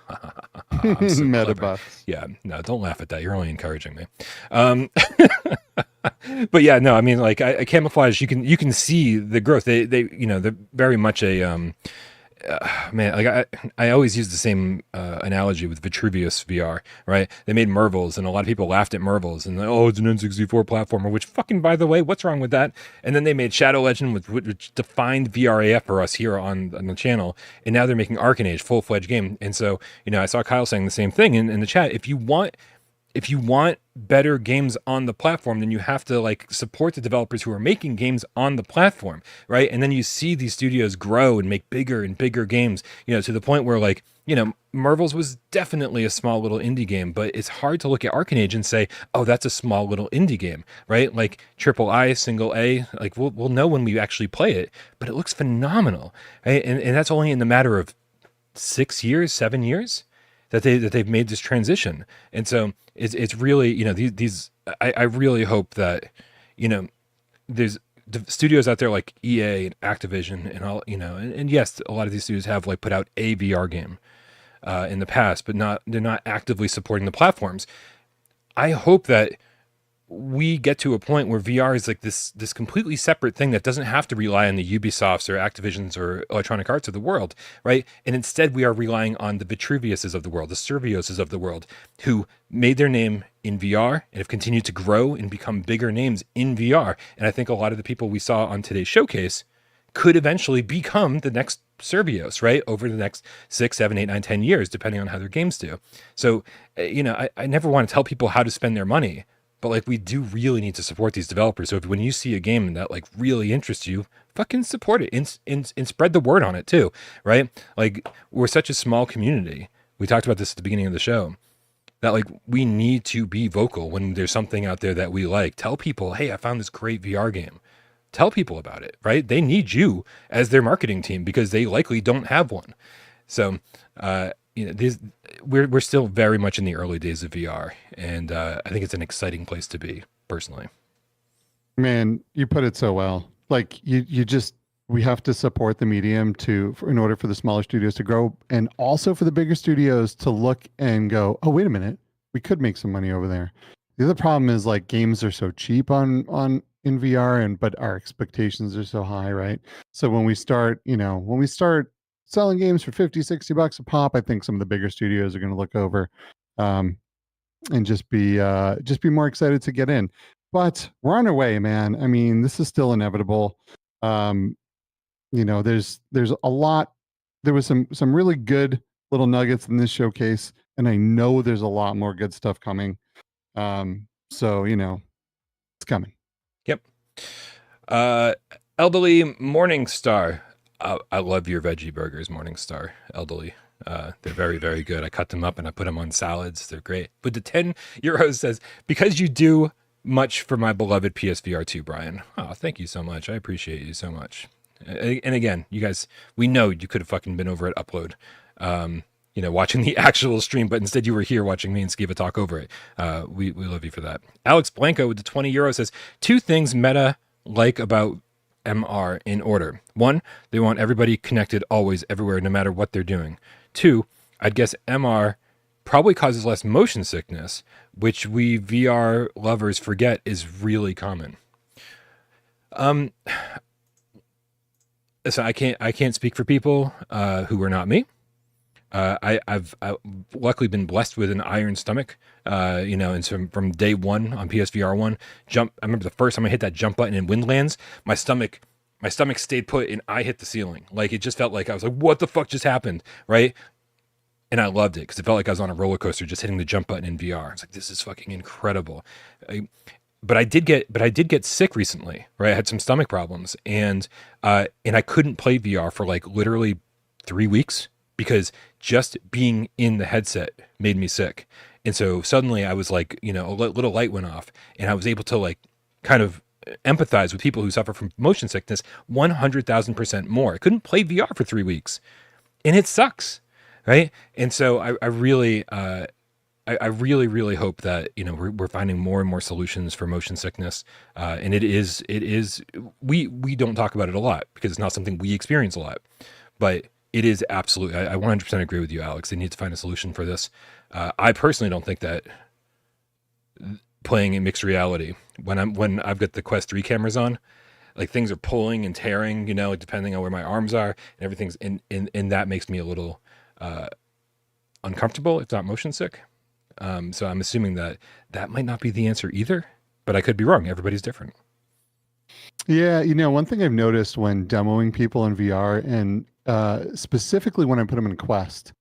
Metabucks. Yeah, no, don't laugh at that. You're only encouraging me. But yeah, no, I mean, like Camouflage, you can see the growth. They're very much a man, like I always use the same analogy with Vitruvius VR, right? They made Mervils, and a lot of people laughed at Mervils, and it's an N64 platformer, which fucking, by the way, what's wrong with that? And then they made Shadow Legend, which defined VRAF for us here on the channel, and now they're making Arcanage, full-fledged game. And so, I saw Kyle saying the same thing in the chat. If you want better games on the platform, then you have to support the developers who are making games on the platform, right? And then you see these studios grow and make bigger and bigger games, to the point where Mervils was definitely a small little indie game, but it's hard to look at Arcanage and say, oh, that's a small little indie game, right? Like triple I, single A, we'll know when we actually play it, but it looks phenomenal, right? And that's only in the matter of 7 years that they've made this transition. And so it's really, I really hope that, there's studios out there like EA and Activision and all, and yes, a lot of these studios have like put out a VR game in the past, but they're not actively supporting the platforms. I hope that we get to a point where VR is like this completely separate thing that doesn't have to rely on the Ubisofts or Activisions or Electronic Arts of the world, right? And instead we are relying on the Vitruviuses of the world, the Servioses of the world, who made their name in VR and have continued to grow and become bigger names in VR. And I think a lot of the people we saw on today's showcase could eventually become the next Servios, right? Over the next 6, 7, 8, 9, 10 years, depending on how their games do. So, I never want to tell people how to spend their money, but like we do really need to support these developers. So when you see a game that like really interests you, fucking support it and spread the word on it too, right? Like we're such a small community. We talked about this at the beginning of the show, that like we need to be vocal when there's something out there that we like. Tell people, hey, I found this great VR game. Tell people about it, right? They need you as their marketing team because they likely don't have one. So, we're still very much in the early days of VR, and I think it's an exciting place to be, personally. Man, you put it so well. Like we have to support the medium in order for the smaller studios to grow, and also for the bigger studios to look and go, oh, wait a minute, we could make some money over there. The other problem is like games are so cheap in VR, but our expectations are so high, right? So when we start selling games for $50-$60 a pop, I think some of the bigger studios are going to look over and just be more excited to get in. But we're on our way, man. I mean, this is still inevitable. There's a lot. There was some really good little nuggets in this showcase, and I know there's a lot more good stuff coming. So it's coming. Yep. Elderly Morningstar. I love your veggie burgers, Morningstar. Elderly. They're very, very good. I cut them up and I put them on salads. They're great. But the 10 euros says, because you do much for my beloved PSVR 2, Bryan. Oh, thank you so much. I appreciate you so much. And again, you guys, we know you could have fucking been over at Upload, watching the actual stream, but instead you were here watching me and Skeeva talk over it. We love you for that. Alex Blanco with the 20 euros says, 2 things meta like about MR in order. 1, they want everybody connected always, everywhere, no matter what they're doing. 2, I'd guess MR probably causes less motion sickness, which we VR lovers forget is really common. So I can't speak for people who are not me. I've luckily been blessed with an iron stomach, and so from day one on PSVR 1, I remember the first time I hit that jump button in Windlands, my stomach stayed put and I hit the ceiling. Like it just felt like I was like, what the fuck just happened? Right. And I loved it because it felt like I was on a roller coaster just hitting the jump button in VR. It's like, this is fucking incredible. But I did get sick recently, right? I had some stomach problems and I couldn't play VR for like literally 3 weeks because just being in the headset made me sick. And so suddenly I was like, a little light went off and I was able to like kind of empathize with people who suffer from motion sickness 100,000% more. I couldn't play VR for 3 weeks and it sucks. Right. And so I really hope that, we're finding more and more solutions for motion sickness. And we don't talk about it a lot because it's not something we experience a lot, but it is absolutely, I 100% agree with you, Alex. They need to find a solution for this. I personally don't think that playing in mixed reality, when I've got the Quest 3 cameras on, like things are pulling and tearing, depending on where my arms are and everything's and that makes me a little uncomfortable, if not motion sick. So I'm assuming that might not be the answer either, but I could be wrong. Everybody's different. Yeah, one thing I've noticed when demoing people in VR and specifically when I put them in Quest,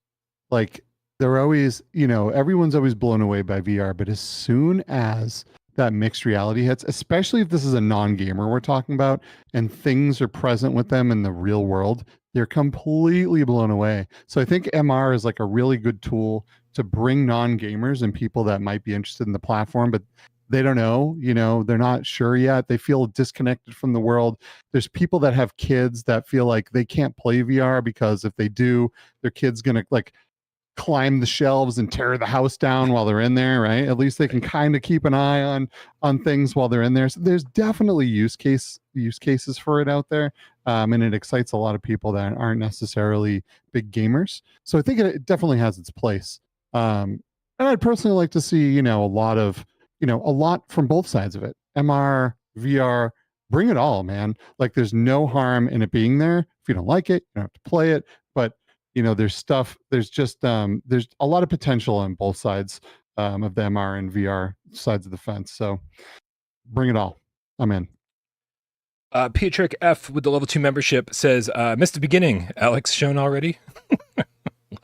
like they're always, everyone's always blown away by VR, but as soon as that mixed reality hits, especially if this is a non-gamer we're talking about and things are present with them in the real world, they're completely blown away. So I think MR is like a really good tool to bring non-gamers and people that might be interested in the platform, but they don't know, they're not sure yet. They feel disconnected from the world. There's people that have kids that feel like they can't play VR because if they do, their kid's going to like climb the shelves and tear the house down while they're in there, right? At least they can kind of keep an eye on things while they're in there. So there's definitely use cases for it out there, and it excites a lot of people that aren't necessarily big gamers. So I think it definitely has its place. And I'd personally like to see, a lot from both sides of it. MR, VR, bring it all, man. Like there's no harm in it being there. If you don't like it, you don't have to play it. But there's just there's a lot of potential on both sides of the MR and VR sides of the fence. So bring it all. I'm in. Pietrick F with the level 2 membership says, missed the beginning. Alex shown already?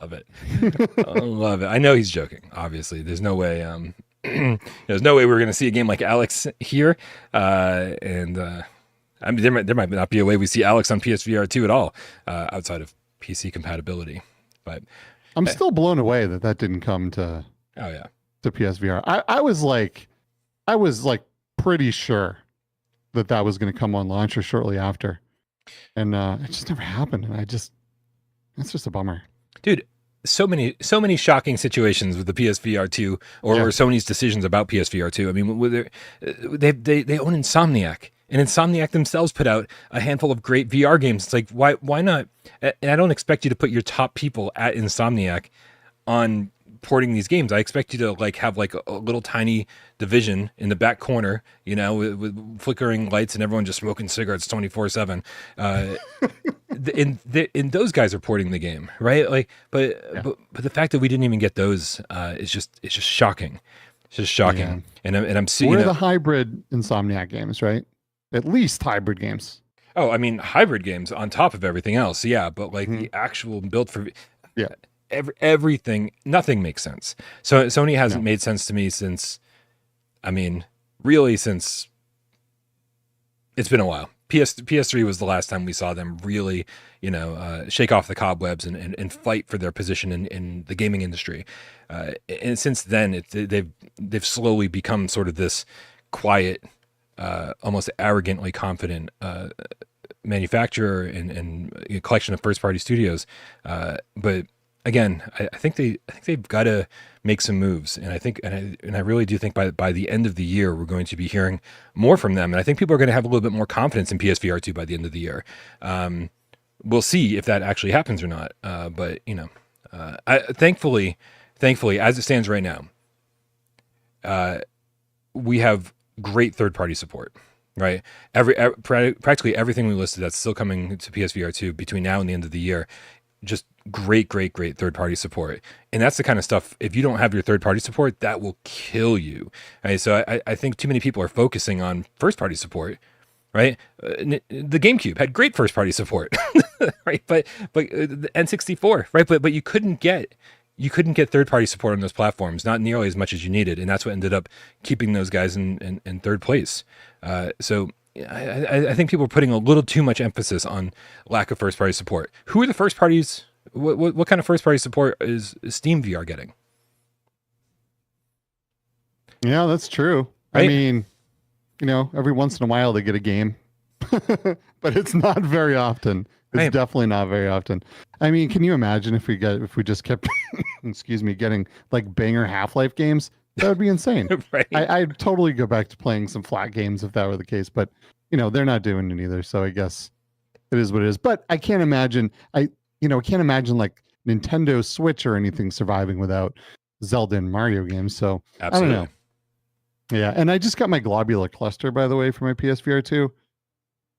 Love it. I love it. I know he's joking. Obviously, there's no way. There's no way we're going to see a game like Alex here. I mean, there might not be a way we see Alex on PSVR 2 at all, outside of PC compatibility. But I'm still blown away that didn't come to. Oh yeah. To PSVR. I was like pretty sure that was going to come on launch or shortly after, and it just never happened. And it's just a bummer, dude. So many shocking situations with the PSVR 2 or Sony's decisions about PSVR 2. I mean, they own Insomniac, and Insomniac themselves put out a handful of great VR games. It's like, why not? And I don't expect you to put your top people at Insomniac on porting these games. I expect you to have a little tiny division in the back corner, with flickering lights and everyone just smoking cigarettes 24/7. And those guys are porting the game, right? But the fact that we didn't even get those it's just shocking. It's just shocking. Yeah. And I'm seeing the hybrid Insomniac games, right? At least hybrid games. Oh, I mean hybrid games on top of everything else, yeah. But the actual build for everything, nothing makes sense. So Sony hasn't made sense to me since it's been a while. PS3 was the last time we saw them really, shake off the cobwebs and fight for their position in the gaming industry. And since then, they've slowly become sort of this quiet, almost arrogantly confident manufacturer and a collection of first-party studios. But again, I think they've got to make some moves, and I really do think by the end of the year we're going to be hearing more from them, and I think people are going to have a little bit more confidence in PSVR 2 by the end of the year. We'll see if that actually happens or not. But thankfully, as it stands right now, we have great third-party support. Right, practically everything we listed that's still coming to PSVR 2 between now and the end of the year. Just great third-party support. And that's the kind of stuff, if you don't have your third-party support, that will kill you. Right? So I think too many people are focusing on first-party support, right? The GameCube had great first-party support, right? But the N64, right? But you couldn't get third-party support on those platforms, not nearly as much as you needed. And that's what ended up keeping those guys in third place. So I think people are putting a little too much emphasis on lack of first-party support. Who are the first parties? What kind of first-party support is Steam VR getting? Yeah, that's true. Right? I mean, every once in a while they get a game, but it's not very often. It's definitely not very often. I mean, can you imagine if we just kept, getting banger Half-Life games? That would be insane. Right. I'd totally go back to playing some flat games if that were the case, but they're not doing it either. So I guess it is what it is. But I can't imagine. I can't imagine Nintendo Switch or anything surviving without Zelda and Mario games. So absolutely. I don't know. Yeah, and I just got my globular cluster, by the way, for my PSVR 2.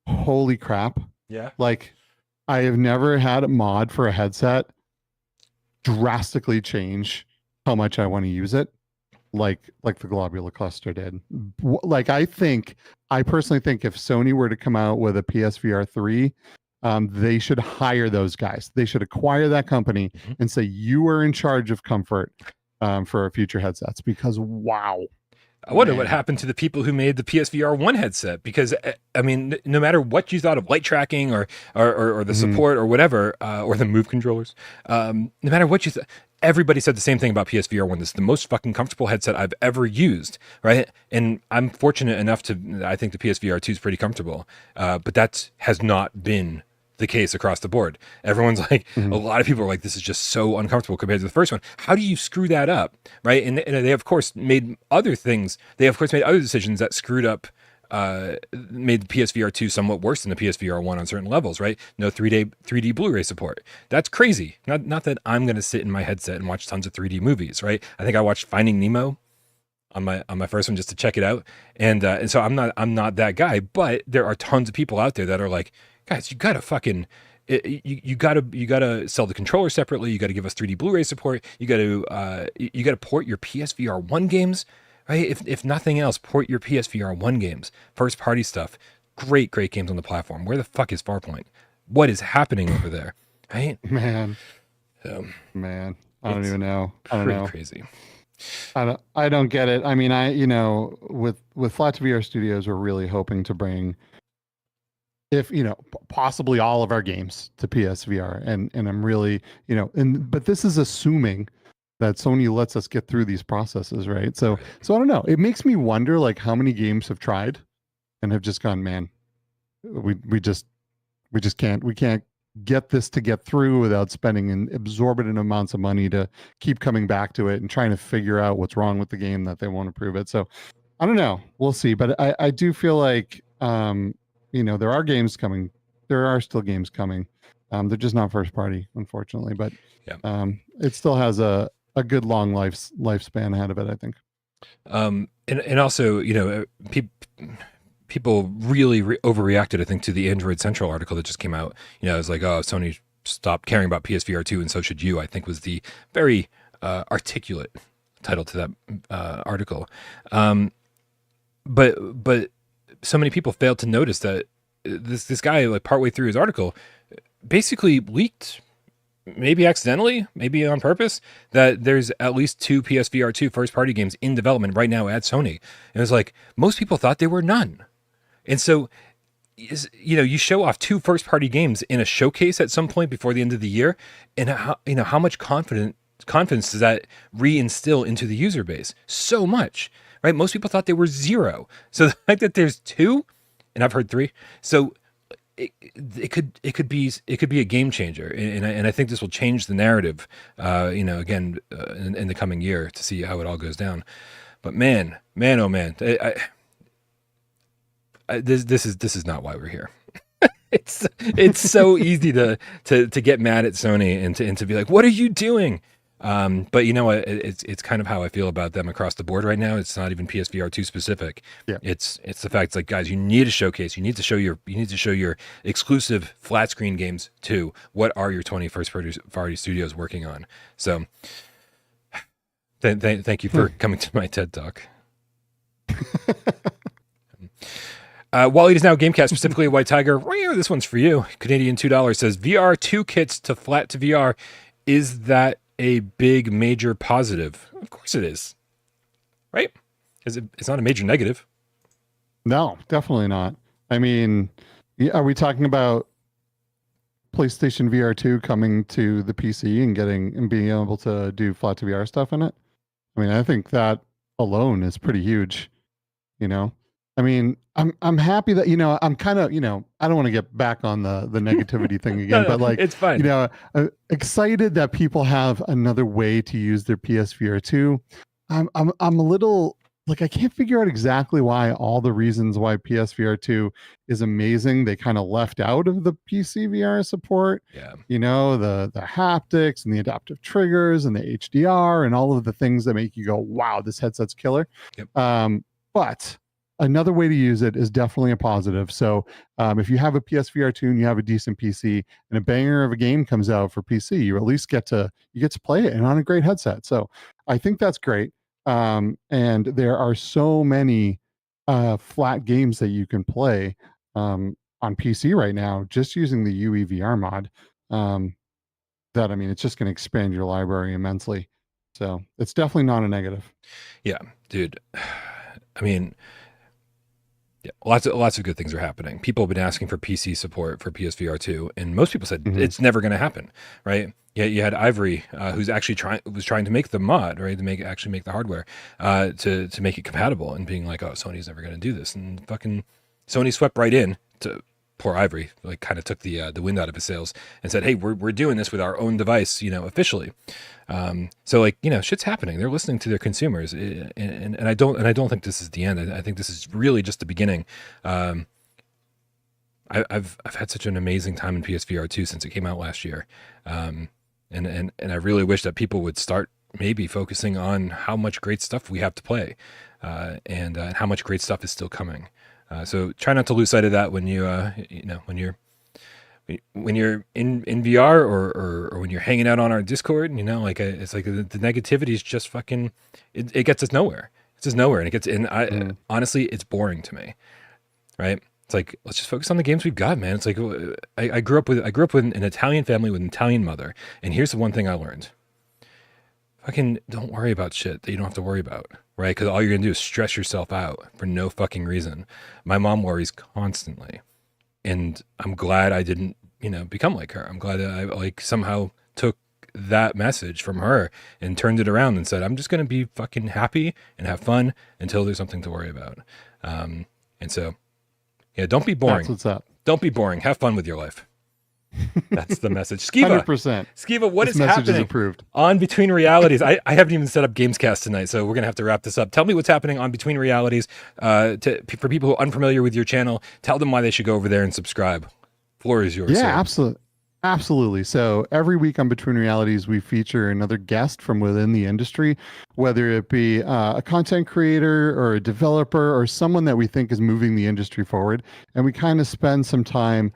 Holy crap! Yeah. I have never had a mod for a headset drastically change how much I want to use it. Like the globular cluster did. I personally think if Sony were to come out with a PSVR 3, they should hire those guys. They should acquire that company and say, you are in charge of comfort for our future headsets, because wow. I wonder what happened to the people who made the PSVR 1 headset, because I mean, no matter what you thought of light tracking or the support or whatever, or the move controllers, no matter what you thought, everybody said the same thing about PSVR 1. This is the most fucking comfortable headset I've ever used, right? And I'm fortunate enough I think the PSVR 2 is pretty comfortable, but that has not been the case across the board. Everyone's like, a lot of people are like, this is just so uncomfortable compared to the first one. How do you screw that up, right? And they of course made other things. They of course made other decisions that screwed up, made the PSVR 2 somewhat worse than the PSVR 1 on certain levels, right? No 3D Blu-ray support. That's crazy. Not that I'm going to sit in my headset and watch tons of 3D movies, right? I think I watched Finding Nemo on my first one just to check it out, and so I'm not that guy. But there are tons of people out there that are like, guys, you gotta fucking. You gotta sell the controller separately. You gotta give us 3D Blu-ray support. You gotta port your PSVR 1 games, right? If nothing else, port your PSVR 1 games, first party stuff. Great games on the platform. Where the fuck is Farpoint? What is happening over there, right? Man, Man, I don't even know. I don't know. Crazy. I don't get it. I mean, with Flat to VR Studios, we're really hoping to bring, if possibly all of our games to PSVR, and I'm really, but this is assuming that Sony lets us get through these processes, right? So I don't know. It makes me wonder, like, how many games have tried and have just gone, man, we just can't get this to get through without spending exorbitant amounts of money to keep coming back to it and trying to figure out what's wrong with the game that they won't approve it. So I don't know. We'll see. But I do feel like, there are games coming. There are still games coming. They're just not first party, unfortunately. But it still has a good long lifespan ahead of it, I think. And also, people really overreacted, I think, to the Android Central article that just came out. It was like, oh, Sony stopped caring about PSVR 2 and so should you, I think was the very articulate title to that article. But so many people failed to notice that this guy, like partway through his article, basically leaked, maybe accidentally, maybe on purpose, that there's at least 2 PSVR 2 first-party games in development right now at Sony. And it was like, most people thought there were none. And so, you show off 2 first-party games in a showcase at some point before the end of the year, and how much confidence does that reinstill into the user base? So much, right? Most people thought there were 0. So the fact that there's 2, and I've heard 3, so it could be a game changer, and I think this will change the narrative, again in the coming year to see how it all goes down. But man, oh man, this is not why we're here. It's so easy to get mad at Sony and to be like, what are you doing? But it's kind of how I feel about them across the board right now. It's not even PSVR 2 specific. Yeah. It's the fact, it's like, guys, you need a showcase. You need to show your exclusive flat screen games too. What are your 20 first party studios working on? So thank you for coming to my TED Talk. Wally is now Gamecast, specifically White Tiger. This one's for you. Canadian $2 says VR 2 kits to flat to VR. Is that a big major positive? Of course it is, right? It's not a major negative. No, definitely not. I mean, are we talking about PlayStation VR 2 coming to the PC and being able to do flat to VR stuff in it? I mean, I think that alone is pretty huge. I mean, I'm happy that, I'm kind of, I don't want to get back on the negativity thing again, No, but like, it's fine. I'm excited that people have another way to use their PSVR 2. I'm a little like, I can't figure out exactly why all the reasons why PSVR 2 is amazing, they kind of left out of the PC VR support. Yeah. The haptics and the adaptive triggers and the HDR and all of the things that make you go, wow, this headset's killer. Yep. But another way to use it is definitely a positive. So if you have a PSVR 2 and you have a decent PC and a banger of a game comes out for PC, you at least get to play it and on a great headset. So I think that's great. And there are so many flat games that you can play on PC right now just using the UE VR mod. That, I mean, it's just going to expand your library immensely. So it's definitely not a negative. Yeah, dude. I mean, yeah, lots of good things are happening. People have been asking for PC support for PSVR 2, and most people said it's never going to happen, right? Yeah, you had Ivory, who's actually trying to make the mod, right, to make the hardware, to make it compatible, and being like, oh, Sony's never going to do this, and fucking Sony swept right in to poor Ivory like kind of took the wind out of his sails and said, "Hey, we're doing this with our own device, officially." So like, shit's happening. They're listening to their consumers, and I don't think this is the end. I think this is really just the beginning. I've had such an amazing time in PSVR 2 since it came out last year, and I really wish that people would start maybe focusing on how much great stuff we have to play, and how much great stuff is still coming. So try not to lose sight of that when when you're in VR or when you're hanging out on our Discord. It's like the negativity is just fucking. It gets us nowhere. It's just nowhere, and honestly, it's boring to me, right? It's like, let's just focus on the games we've got, man. It's like, I grew up with an Italian family with an Italian mother, and here's the one thing I learned: fucking don't worry about shit that you don't have to worry about, right? Because all you're gonna do is stress yourself out for no fucking reason. My mom worries constantly, and I'm glad I didn't, become like her. I'm glad that I like somehow took that message from her and turned it around and said, I'm just gonna be fucking happy and have fun until there's something to worry about. And so. Yeah, don't be boring. That's what's up. Don't be boring. Have fun with your life. That's the message. Skeeva, 100%. Skeeva, what this is message happening is approved. on Between Realities? I haven't even set up Gamescast tonight, so we're going to have to wrap this up. Tell me what's happening on Between Realities. For people who are unfamiliar with your channel, tell them why they should go over there and subscribe. Floor is yours. Yeah, sir. absolutely. Absolutely. So every week on Between Realities, we feature another guest from within the industry, whether it be a content creator or a developer or someone that we think is moving the industry forward. And we kind of spend some time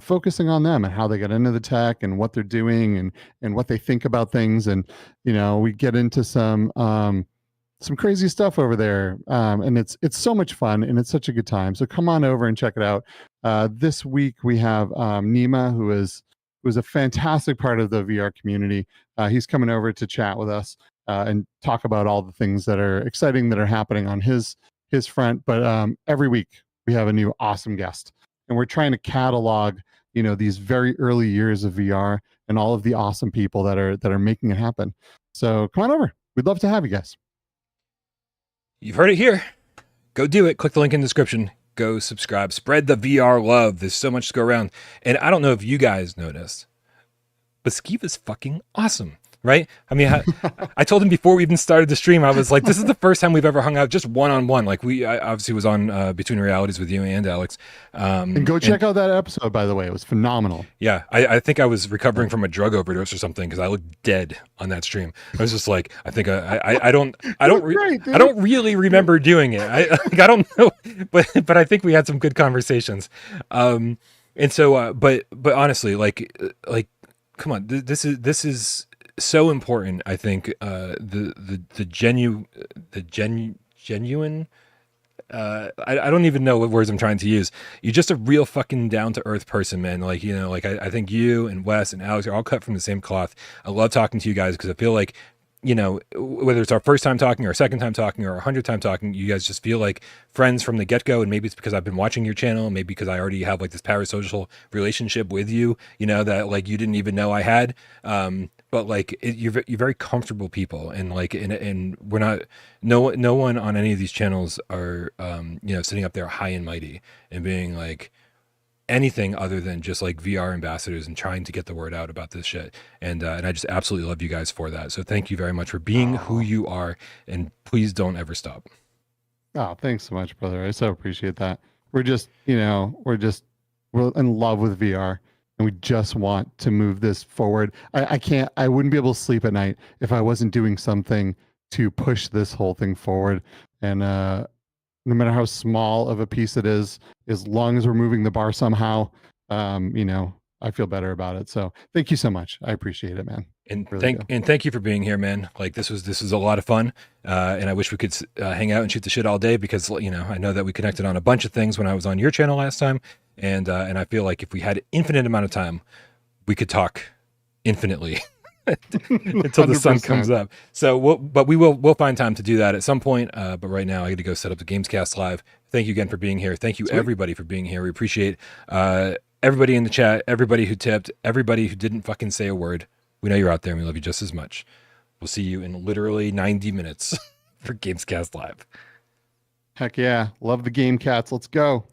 focusing on them and how they got into the tech and what they're doing and what they think about things. And, we get into some crazy stuff over there. And it's so much fun and it's such a good time. So come on over and check it out. This week we have Nima, who was a fantastic part of the VR community. He's coming over to chat with us and talk about all the things that are exciting that are happening on his front. But every week we have a new awesome guest, and we're trying to catalog, these very early years of VR and all of the awesome people that are making it happen. So come on over. We'd love to have you guys. You've heard it here. Go do it. Click the link in the description. Go subscribe, spread the VR love. There's so much to go around. And I don't know if you guys noticed, but Skeeva's fucking awesome, right? I mean, I told him before we even started the stream, I was like, this is the first time we've ever hung out just one-on-one. Like I obviously was on Between Realities with you and Alex. And go check out that episode, by the way. It was phenomenal. Yeah, I think I was recovering from a drug overdose or something because I looked dead on that stream. I was just like, I think I don't really remember doing it. I don't know, but I think we had some good conversations. And so, but honestly, like, come on, this is so important. I think the genuine. I don't even know what words I'm trying to use. You're just a real fucking down to earth person, man. Like, I think you and Wes and Alex are all cut from the same cloth. I love talking to you guys because I feel like, whether it's our first time talking or second time talking or 100th time talking, you guys just feel like friends from the get-go. And maybe it's because I've been watching your channel, maybe because I already have like this parasocial relationship with you, that like you didn't even know I had. But like you're very comfortable people, and like and we're not no one on any of these channels are sitting up there high and mighty and being like anything other than just like VR ambassadors and trying to get the word out about this shit. And I just absolutely love you guys for that. So thank you very much for being who you are, and please don't ever stop. Oh, thanks so much, brother. I so appreciate that. We're just, we're in love with VR. And we just want to move this forward. I wouldn't be able to sleep at night if I wasn't doing something to push this whole thing forward. And no matter how small of a piece it is, as long as we're moving the bar somehow, I feel better about it. So thank you so much. I appreciate it, man. And thank you for being here, man. Like this was a lot of fun. And I wish we could hang out and shoot the shit all day because, I know that we connected on a bunch of things when I was on your channel last time. And I feel like if we had an infinite amount of time, we could talk infinitely until the sun comes up. So we'll find time to do that at some point. But right now I got to go set up the Gamescast live. Thank you again for being here. Thank you everybody for being here. We appreciate everybody in the chat, everybody who tipped, everybody who didn't fucking say a word. We know you're out there and we love you just as much. We'll see you in literally 90 minutes for Gamescast Live. Heck yeah. Love the Game Cats. Let's go.